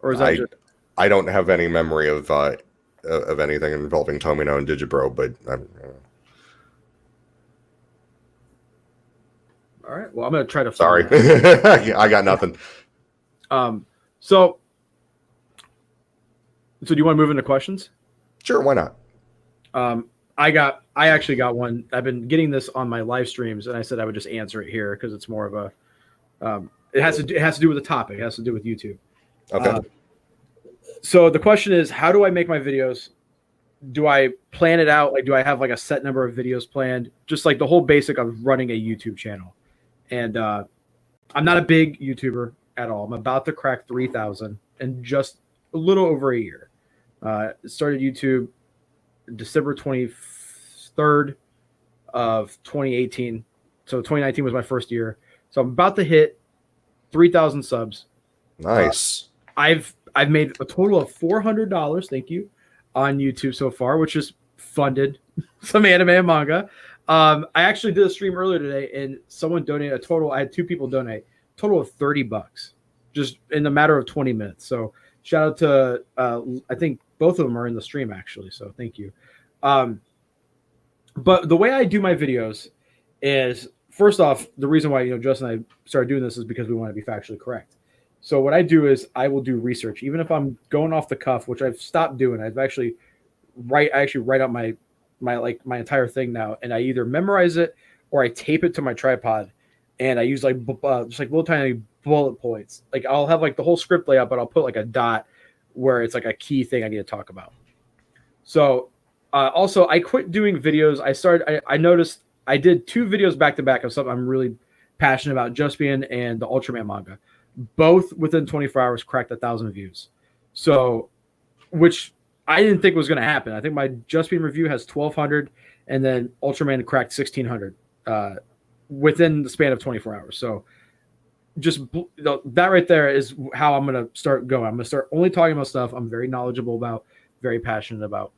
Or is that I don't have any memory of anything involving Tomino and Digibro, but all right. Well, I'm going to try to. Sorry, I got nothing. So do you want to move into questions? Sure, why not? I actually got one. I've been getting this on my live streams, and I said I would just answer it here because it's more of a. It has to do with the topic. It has to do with YouTube. Okay. So the question is, how do I make my videos? Do I plan it out? Do I have a set number of videos planned? Just the whole basic of running a YouTube channel. And I'm not a big YouTuber at all. I'm about to crack 3,000 in just a little over a year. Started YouTube December 23rd of 2018. So 2019 was my first year. So I'm about to hit 3,000 subs. Nice. I've made a total of $400, thank you, on YouTube so far, which has funded some anime and manga. I actually did a stream earlier today, and someone donated a total. I had 2 people donate, total of $30, just in the matter of 20 minutes. So shout out to I think both of them are in the stream actually. So thank you. But the way I do my videos is, first off, the reason why Justin and I started doing this is because we want to be factually correct. So what I do is I will do research, even if I'm going off the cuff, which I've stopped doing. I've actually write out my entire thing now, and I either memorize it or I tape it to my tripod, and I use just little tiny bullet points. I'll have the whole script layout, but I'll put a dot where it's a key thing I need to talk about. So also I quit doing videos. I noticed I did 2 videos back to back of something I'm really passionate about, Juspian and the Ultraman manga. Both within 24 hours cracked 1,000 views. So, which I didn't think was going to happen. I think my Juspian review has 1,200, and then Ultraman cracked 1,600 within the span of 24 hours. So, just that right there is how I'm going to start going. I'm going to start only talking about stuff I'm very knowledgeable about, very passionate about.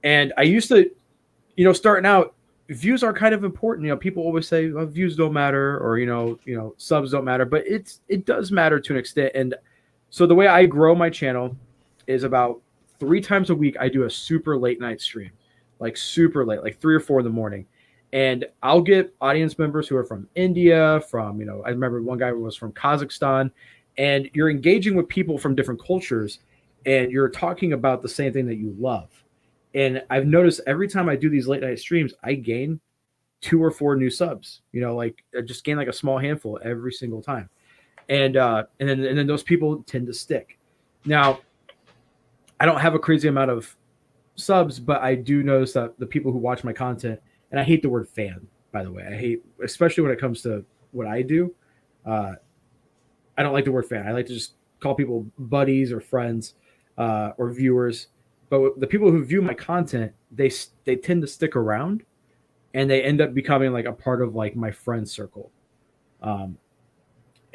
And I used to, starting out, views are kind of important. People always say views don't matter, or subs don't matter, but it does matter to an extent. And so the way I grow my channel is about 3 times a week I do a super late night stream, super late, 3 or 4 in the morning, and I'll get audience members who are from India, from I remember one guy was from Kazakhstan, and you're engaging with people from different cultures, and you're talking about the same thing that you love. And I've noticed every time I do these late night streams, I gain 2 or 4 new subs. I just gain a small handful every single time, and then those people tend to stick. Now, I don't have a crazy amount of subs, but I do notice that the people who watch my content, and I hate the word fan, by the way. I hate, especially when it comes to what I do. I don't like the word fan. I like to just call people buddies or friends or viewers. but the people who view my content, they tend to stick around, and they end up becoming like a part of like my friend circle. And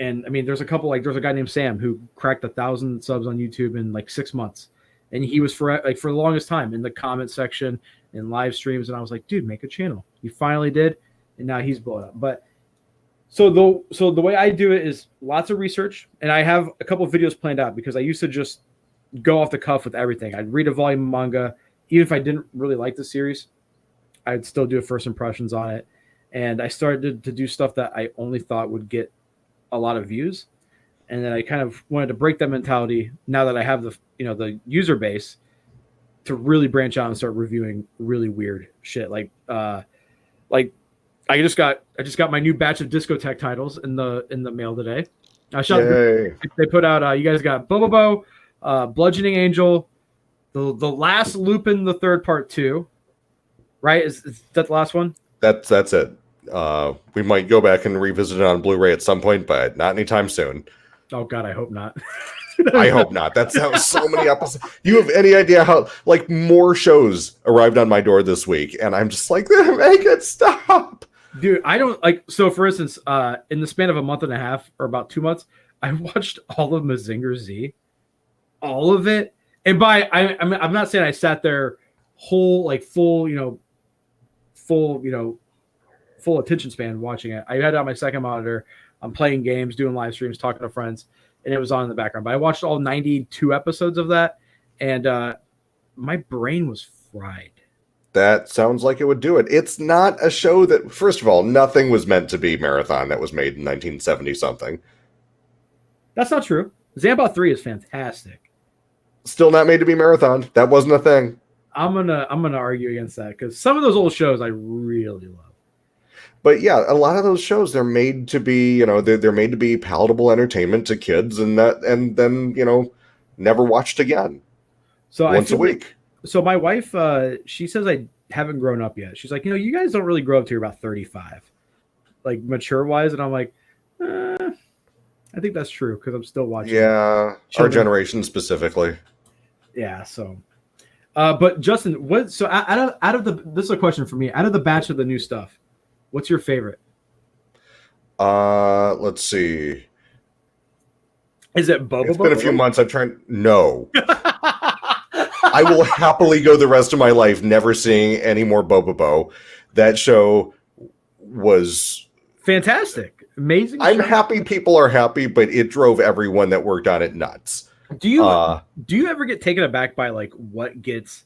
I mean, there's a couple, like there's a guy named Sam who cracked 1,000 subs on YouTube in like 6 months, and he was for the longest time in the comment section and live streams, and I was like, dude, make a channel. He finally did, and now he's blown up. But so the way I do it is lots of research, and I have a couple of videos planned out because I used to just go off the cuff with everything. I'd read a volume of manga, even if I didn't really like the series, I'd still do first impressions on it. And I started to do stuff that I only thought would get a lot of views. And then I kind of wanted to break that mentality now that I have the user base to really branch out and start reviewing really weird shit. Like I just got my new batch of Discotheque titles in the mail today. They put out you guys got Bobobo, Bludgeoning Angel, the last Lupin the third part 2. Right? Is that the last one? That's it. We might go back and revisit it on Blu-ray at some point, but not anytime soon. Oh God, I hope not. I hope not. That's how so many episodes. You have any idea how like more shows arrived on my door this week, and I'm just like, make it stop, dude. I don't like. So, for instance, in the span of a month and a half or about 2 months, I watched all of Mazinger Z, all of it. And I'm not saying I sat there full attention span watching it. I had it on my second monitor. I'm playing games, doing live streams, talking to friends, and it was on in the background. But I watched all 92 episodes of that, and my brain was fried. That sounds like it would do it. It's not a show that, first of all, nothing was meant to be marathon that was made in 1970 something. That's not true. Zambot 3 is fantastic. Still not made to be marathon. That wasn't a thing. I'm gonna argue against that because some of those old shows I really love. But yeah, a lot of those shows, they're made to be, they're made to be palatable entertainment to kids, and then never watched again. So once a week. So my wife, she says I haven't grown up yet. She's like, you guys don't really grow up till you're about 35, like mature wise, and I'm like, I think that's true because I'm still watching. Yeah, our generation specifically. Yeah. So, but Justin, what? So out of this is a question for me. Out of the batch of the new stuff, what's your favorite? Let's see. Is it Bobo? It's been a few months. I'm trying. No. I will happily go the rest of my life never seeing any more Bobobo. That show was fantastic, amazing. I'm happy people are happy, but it drove everyone that worked on it nuts. Do you ever get taken aback by like what gets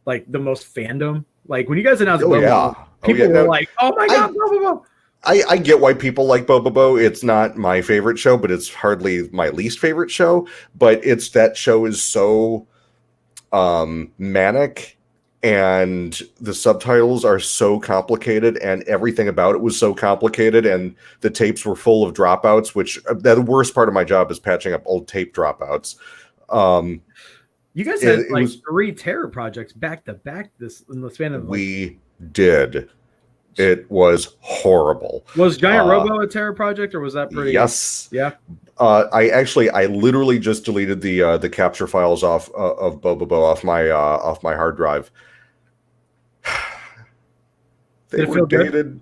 like the most fandom? Like when you guys announced Bobobo, people were like, "Oh my God, Bobobo!" I get why people like Bobobo. It's not my favorite show, but it's hardly my least favorite show. But it's that show is so manic, and the subtitles are so complicated, and everything about it was so complicated, and the tapes were full of dropouts, which the worst part of my job is patching up old tape dropouts. You guys had 3 terror projects back to back in the span of we did. It was horrible. Was Giant Robo a terror project, or was that pretty? Yes. Yeah. I literally just deleted the capture files off of Bobobo off my hard drive. They were dated.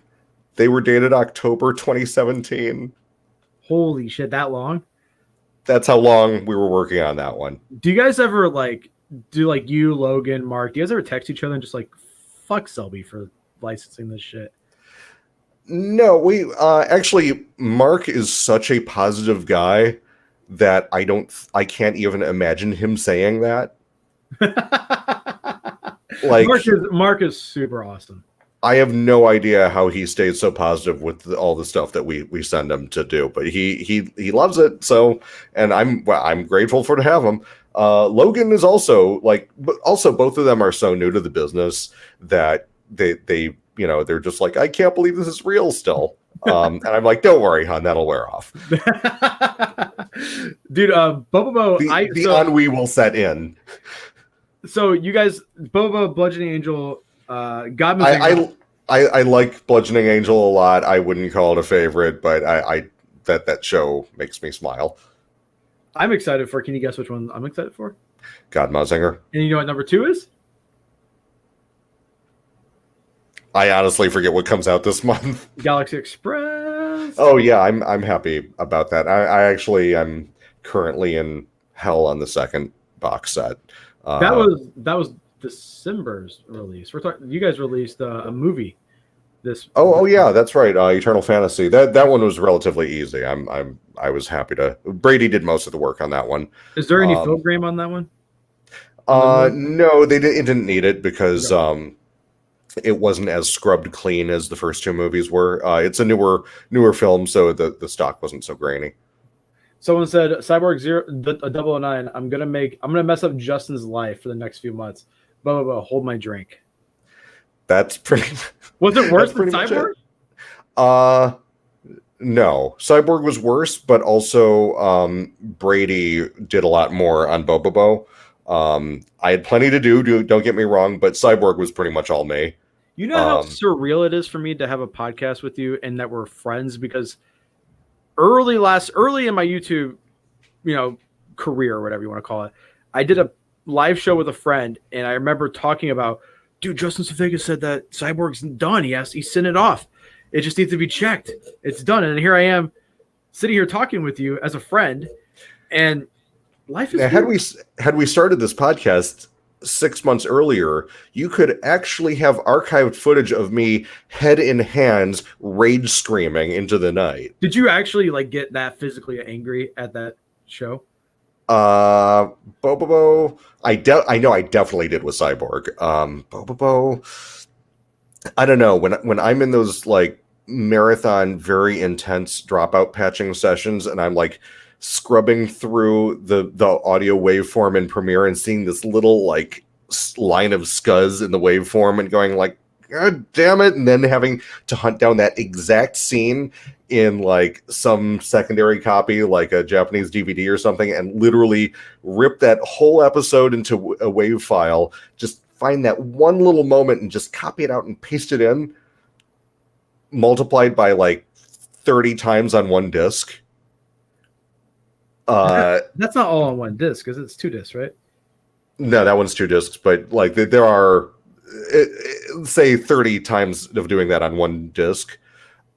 They were dated October 2017. Holy shit, that long? That's how long we were working on that one. Do you guys ever do you, Logan, Mark? Do you guys ever text each other and just like, fuck Selby for licensing this shit? No, we actually, Mark is such a positive guy that I can't even imagine him saying that. Like Mark is super awesome. I have no idea how he stayed so positive with all the stuff that we send him to do, but he loves it. So, and I'm grateful to have him. Logan is also but also both of them are so new to the business that they they're just like, I can't believe this is real still. And I'm like, don't worry, hon, that'll wear off. Dude, Bobobo, the ennui will set in. So you guys, Bobobo, Bludgeoning Angel, God. I like Bludgeoning Angel a lot. I wouldn't call it a favorite, but that show makes me smile. I'm excited for. Can you guess which one I'm excited for? God, Mazinger. And you know what number 2 is? I honestly forget what comes out this month. Galaxy Express. Oh yeah, I'm happy about that. I actually am currently in hell on the second box set. That was December's release. We're talking. You guys released a movie. Oh yeah, that's right. Eternal Fantasy. That one was relatively easy. I was happy to. Brady did most of the work on that one. Is there any Filmgram on that one? No, it didn't need it because it wasn't as scrubbed clean as the first 2 movies were. It's a newer film, so the stock wasn't so grainy. Someone said Cyborg 009. I'm gonna mess up Justin's life for the next few months. Blah blah blah. Hold my drink. That's pretty. Was it worse than Cyborg? No, Cyborg was worse, but also Brady did a lot more on Bobobo. I had plenty to do. Don't get me wrong, but Cyborg was pretty much all me. You know how surreal it is for me to have a podcast with you and that we're friends, because early in my YouTube, career or whatever you want to call it, I did a live show with a friend, and I remember talking about, dude, Justin Savega said that Cyborg's done. He sent it off. It just needs to be checked. It's done. And here I am sitting here talking with you as a friend, and life is now, had we started this podcast 6 months earlier, you could actually have archived footage of me head in hands rage screaming into the night. Did you actually get that physically angry at that show? Bobobo, I know I definitely did with Cyborg. Bobobo, I don't know, when I'm in those marathon very intense dropout patching sessions and I'm scrubbing through the audio waveform in Premiere and seeing this little line of scuzz in the waveform and going God damn it, and then having to hunt down that exact scene in some secondary copy, a Japanese DVD or something, and literally rip that whole episode into a WAV file, just find that one little moment and just copy it out and paste it in, multiplied by 30 times on one disc. That's not all on one disc, because it's 2 discs, right? No, that one's 2 discs, but there are say 30 times of doing that on one disc.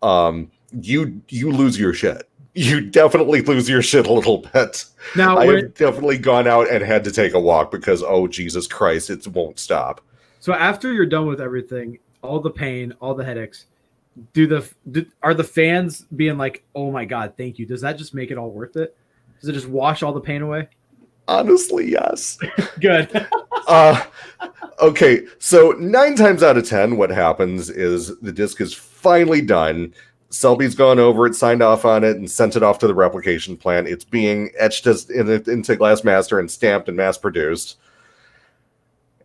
You lose your shit. You definitely lose your shit a little bit. Now, I have definitely gone out and had to take a walk because, oh, Jesus Christ, it won't stop. So after you're done with everything, all the pain, all the headaches, are the fans being oh my God, thank you? Does that just make it all worth it? Does it just wash all the pain away? Honestly, yes. Good. Okay, so 9 times out of 10, what happens is the disc is finally done. Selby's gone over it, signed off on it, and sent it off to the replication plant. It's being etched into Glassmaster and stamped and mass-produced.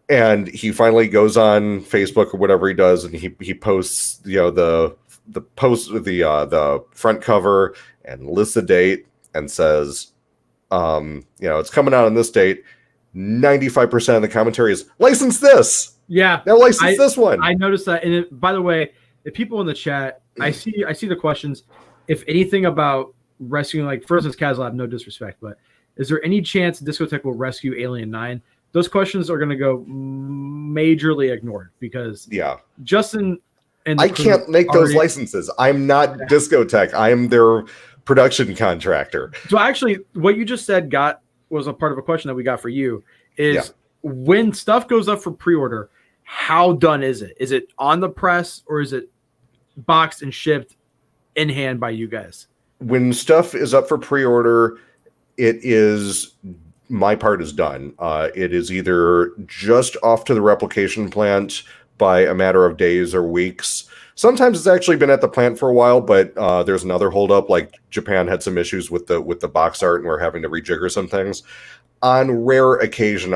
And he finally goes on Facebook or whatever he does, and he posts, the post with the front cover and lists the date and says, it's coming out on this date. 95% of the commentary is license this. Yeah, now license this one. I noticed that. And by the way, if people in the chat, I see the questions. If anything about rescuing, for instance, Kazlab, no disrespect, but is there any chance Discotech will rescue Alien 9? Those questions are going to go majorly ignored because Justin and I can't make those licenses. I'm not Discotech. I am their production contractor. So actually, what you just said was a part of a question that we got for you is when stuff goes up for pre-order, how done is it? Is it on the press or is it boxed and shipped in hand by you guys? When stuff is up for pre-order, my part is done. It is either just off to the replication plant by a matter of days or weeks. Sometimes it's actually been at the plant for a while, but there's another holdup. Japan had some issues with the box art, and we're having to rejigger some things. On rare occasion,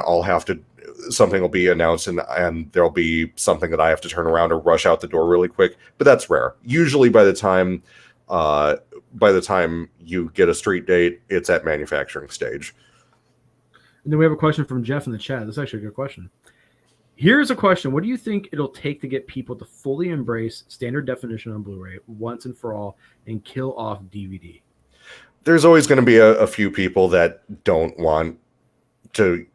something will be announced, and there'll be something that I have to turn around or rush out the door really quick. But that's rare. Usually, by the time you get a street date, it's at manufacturing stage. And then we have a question from Jeff in the chat. That's actually a good question. Here's a question. What do you think it'll take to get people to fully embrace standard definition on Blu-ray once and for all and kill off DVD? There's always going to be a few people that don't want to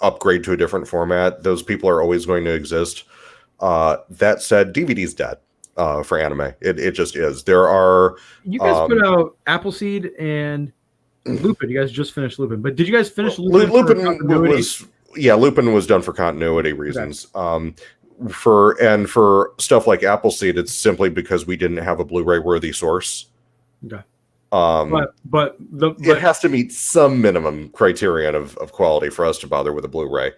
upgrade to a different format. Those people are always going to exist. That said, DVD's dead for anime. It just is. There are. You guys put out Appleseed and Lupin. You guys just finished Lupin, but did you guys finish Lupin? Lupin was done for continuity reasons. Okay. For stuff like Appleseed, it's simply because we didn't have a Blu-ray worthy source. Okay. But it has to meet some minimum criterion of quality for us to bother with a Blu-ray.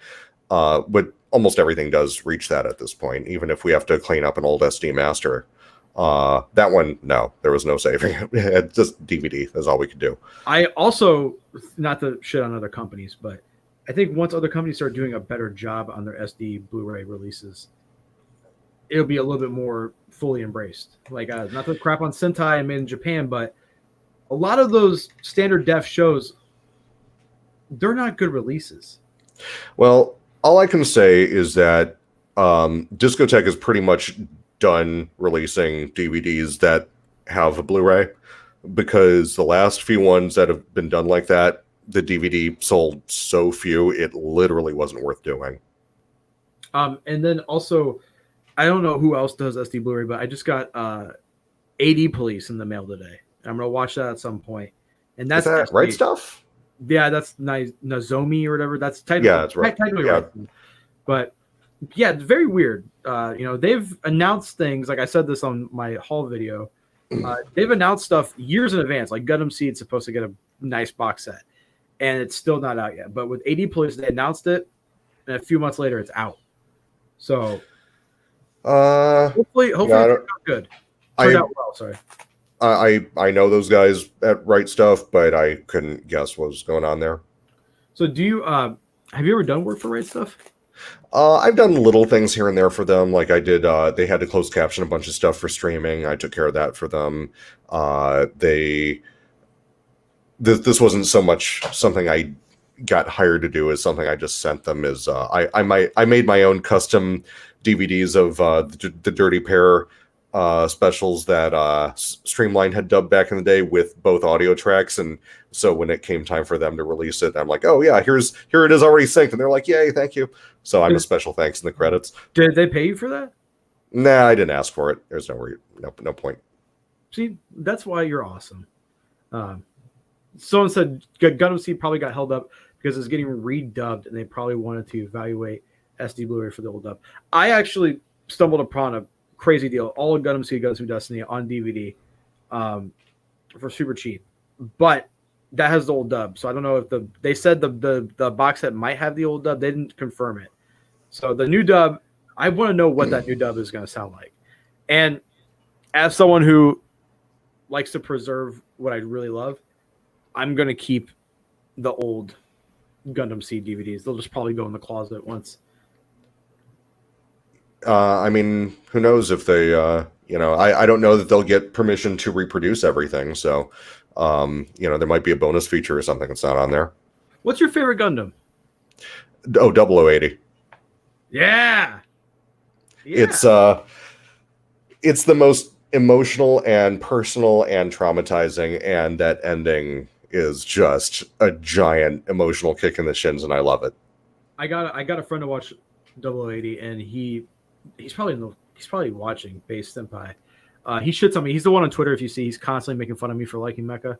But almost everything does reach that at this point, even if we have to clean up an old SD master. That one, no, there was no saving it. Just DVD. That's all we could do. I also, not to shit on other companies, but I think once other companies start doing a better job on their SD Blu-ray releases, it'll be a little bit more fully embraced. Like, not to crap on Sentai and Made in Japan, but a lot of those standard def shows, they're not good releases. Well, all I can say is that Discotek is pretty much done releasing DVDs that have a Blu-ray, because the last few ones that have been done like that, the DVD sold so few, it literally wasn't worth doing. And then also, I don't know who else does SD Blu-ray, but I just got AD Police in the mail today. I'm gonna watch that at some point. And that's that Right Stuff. Yeah, that's Nozomi or whatever. That's technically, that's right. Technically right. But yeah, it's very weird. They've announced things. Like I said this on my haul video. They've announced stuff years in advance. Like Gundam Seed's supposed to get a nice box set, and it's still not out yet. But with AD Police, they announced it, and a few months later, it's out. So hopefully it's not good. Turned out well. Sorry. I know those guys at Right Stuff, but I couldn't guess what was going on there. So do you have you ever done work for Right Stuff? I've done little things here and there for them. Like I did, they had to close caption a bunch of stuff for streaming. I took care of that for them. This wasn't so much something I got hired to do as something I just sent them. I made my own custom DVDs of the Dirty Pair specials that Streamline had dubbed back in the day with both audio tracks, and so when it came time for them to release it, I'm like, oh yeah, here it is already synced, and they're like, yay, thank you. So I'm a special thanks in the credits. Did they pay you for that? Nah, I didn't ask for it. There's no point. See, that's why you're awesome. Someone said Gundam Seed probably got held up because it's getting redubbed, and they probably wanted to evaluate SD Blu-ray for the old dub. I actually stumbled upon a crazy deal. All of Gundam Seed, Gundam Seed Destiny on DVD for super cheap, but that has the old dub. So I don't know if they said the box set might have the old dub. They didn't confirm it. So the new dub, I want to know what that new dub is going to sound like. And as someone who likes to preserve what I really love, I'm going to keep the old Gundam Seed DVDs. They'll just probably go in the closet once. I mean, who knows if they, I don't know that they'll get permission to reproduce everything. So, there might be a bonus feature or something that's not on there. What's your favorite Gundam? Oh, 0080. Yeah. It's the most emotional and personal and traumatizing, and that ending is just a giant emotional kick in the shins, and I love it. I got a friend to watch 0080, and he's probably watching Base Senpai. He shits on me. He's the one on Twitter, if you see, he's constantly making fun of me for liking Mecha.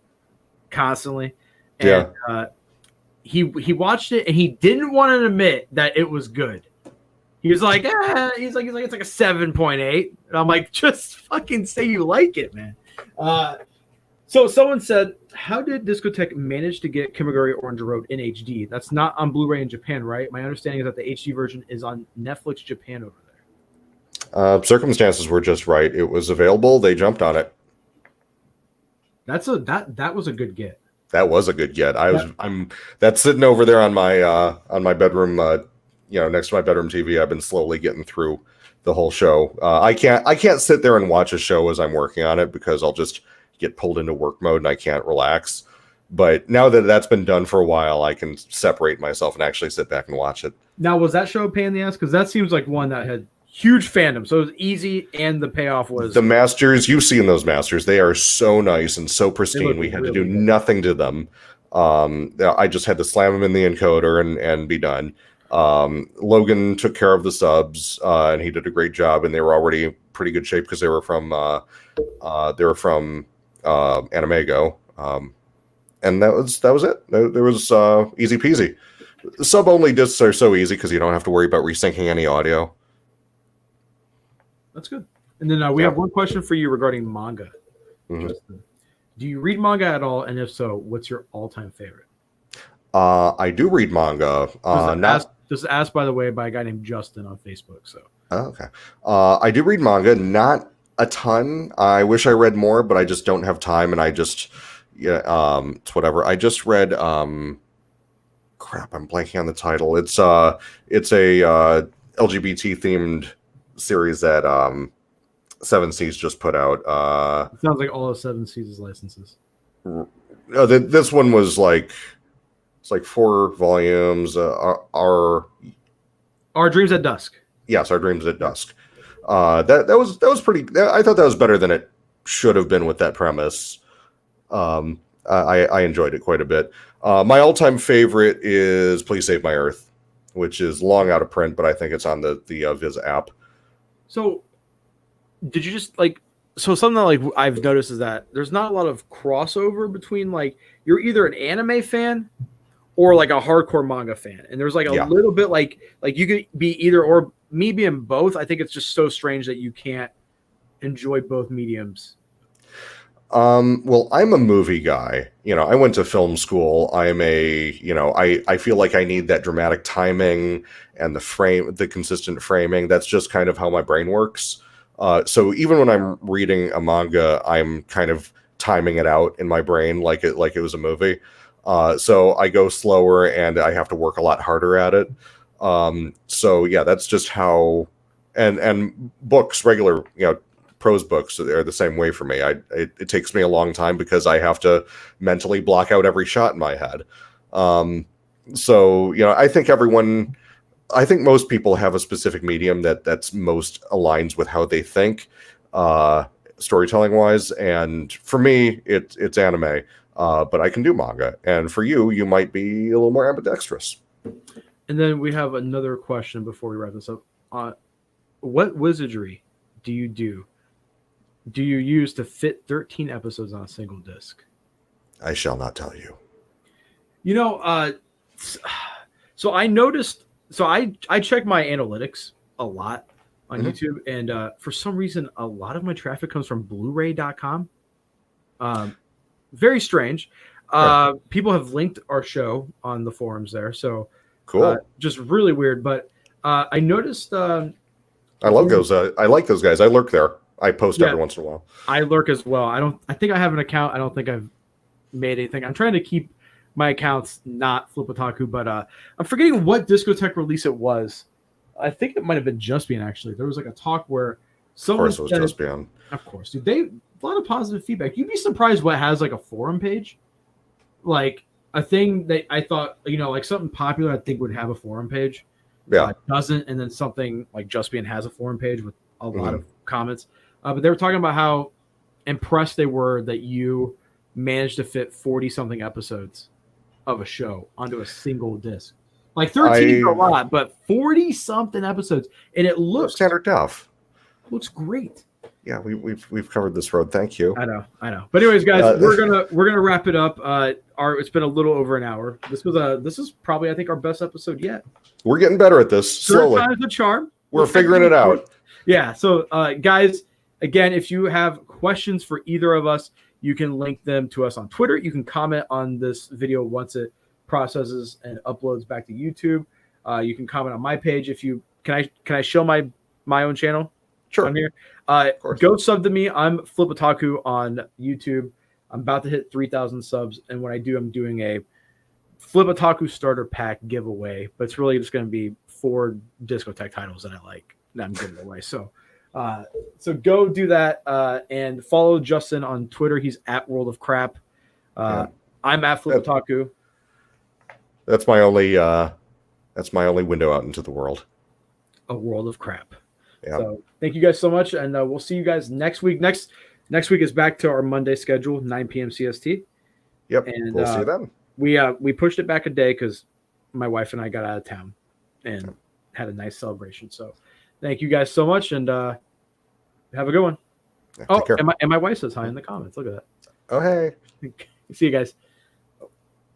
Constantly. And, yeah. He watched it, and he didn't want to admit that it was good. He was like, it's like it's like a 7.8. And I'm like, just fucking say you like it, man. So someone said, how did Discotek manage to get Kimagure Orange Road in HD? That's not on Blu-ray in Japan, right? My understanding is that the HD version is on Netflix Japan over there. Circumstances were just right. It was available. They jumped on it. That was a good get. That was a good get. That's sitting over there on my bedroom, next to my bedroom TV. I've been slowly getting through the whole show. I can't sit there and watch a show as I'm working on it because I'll just get pulled into work mode and I can't relax. But now that that's been done for a while, I can separate myself and actually sit back and watch it. Now, was that show a pain in the ass? Because that seems like one that had huge fandom, so it was easy, and the payoff was the masters. You've seen those masters; they are so nice and so pristine. We had to do nothing to them. I just had to slam them in the encoder and be done. Logan took care of the subs, and he did a great job, and they were already pretty good shape because they were from Animego. And that was it. There was easy peasy. Sub only discs are so easy because you don't have to worry about resyncing any audio. That's good. And then we have one question for you regarding manga. Justin, do you read manga at all? And if so, what's your all-time favorite? I do read manga. This is asked, by the way, by a guy named Justin on Facebook. So okay. I do read manga, not a ton. I wish I read more, but I just don't have time, and it's whatever. I just read crap, I'm blanking on the title. It's a LGBT themed series that Seven Seas just put out. It sounds like all of Seven Seas' licenses. This one was it's like 4 volumes. Our Dreams at Dusk. Yes, Our Dreams at Dusk. That was pretty. I thought that was better than it should have been with that premise. I enjoyed it quite a bit. My all-time favorite is Please Save My Earth, which is long out of print, but I think it's on the Viz app. So, did you just something that I've noticed is that there's not a lot of crossover between you're either an anime fan or a hardcore manga fan, and there's a little bit you could be either or. Me being both, I think it's just so strange that you can't enjoy both mediums. Well, I'm a movie guy. I went to film school. I feel like I need that dramatic timing and the consistent framing. That's just kind of how my brain works. So even when I'm reading a manga, I'm kind of timing it out in my brain like it was a movie. So I go slower and I have to work a lot harder at it. So yeah, that's just how, and books, regular, prose books are the same way for me. It takes me a long time because I have to mentally block out every shot in my head. So, I think most people have a specific medium that's most aligns with how they think, storytelling wise. And for me, it's anime, but I can do manga. And for you might be a little more ambidextrous. And then we have another question before we wrap this up. What wizardry do you do? Do you use to fit 13 episodes on a single disc? I shall not tell you. So I noticed. So I check my analytics a lot on YouTube, and for some reason, a lot of my traffic comes from Blu-ray.com. Very strange. People have linked our show on the forums there, so cool. Just really weird. But I noticed. I love those. I like those guys. I lurk there. I post every once in a while. I lurk as well. I think I have an account. I don't think I've made anything. I'm trying to keep my accounts not Flip Otaku, but I'm forgetting what Discotheque release it was. I think it might have been Juspian, actually. There was a talk where someone of course it was Juspian. Of course, dude. A lot of positive feedback. You'd be surprised what has a forum page. A thing that I thought, something popular I think would have a forum page. Yeah. Doesn't, and then something like Juspian has a forum page with a lot of comments. But they were talking about how impressed they were that you managed to fit 40-something episodes of a show onto a single disc. 13 is a lot, but 40-something episodes, and it looks standard def. Looks great. Yeah, we've covered this road. Thank you. I know. But anyways, guys, we're gonna wrap it up. It's been a little over an hour. This is probably, I think, our best episode yet. We're getting better at this slowly. Third time's the charm. We're figuring it out. Yeah. So, guys, again, if you have questions for either of us, you can link them to us on Twitter. You can comment on this video once it processes and uploads back to YouTube. You can comment on my page if you can. I show my own channel? Sure. On here. Go sub to me. I'm Flip Otaku on YouTube. I'm about to hit 3,000 subs, and when I do, I'm doing a Flip Otaku starter pack giveaway. But it's really just going to be 4 Discotheque titles that I like that I'm giving away. So go do that and follow Justin on Twitter. He's at World of Crap. I'm at Flip Otaku. That's my only window out into the world. A world of crap. Yeah. So thank you guys so much, and we'll see you guys next week. Next week is back to our Monday schedule, 9 p.m. CST. Yep. And we'll see you then. we pushed it back a day because my wife and I got out of town and had a nice celebration. So thank you guys so much, and have a good one. Yeah, Oh, and my wife says hi in the comments. Look at that. Oh, hey. See you guys.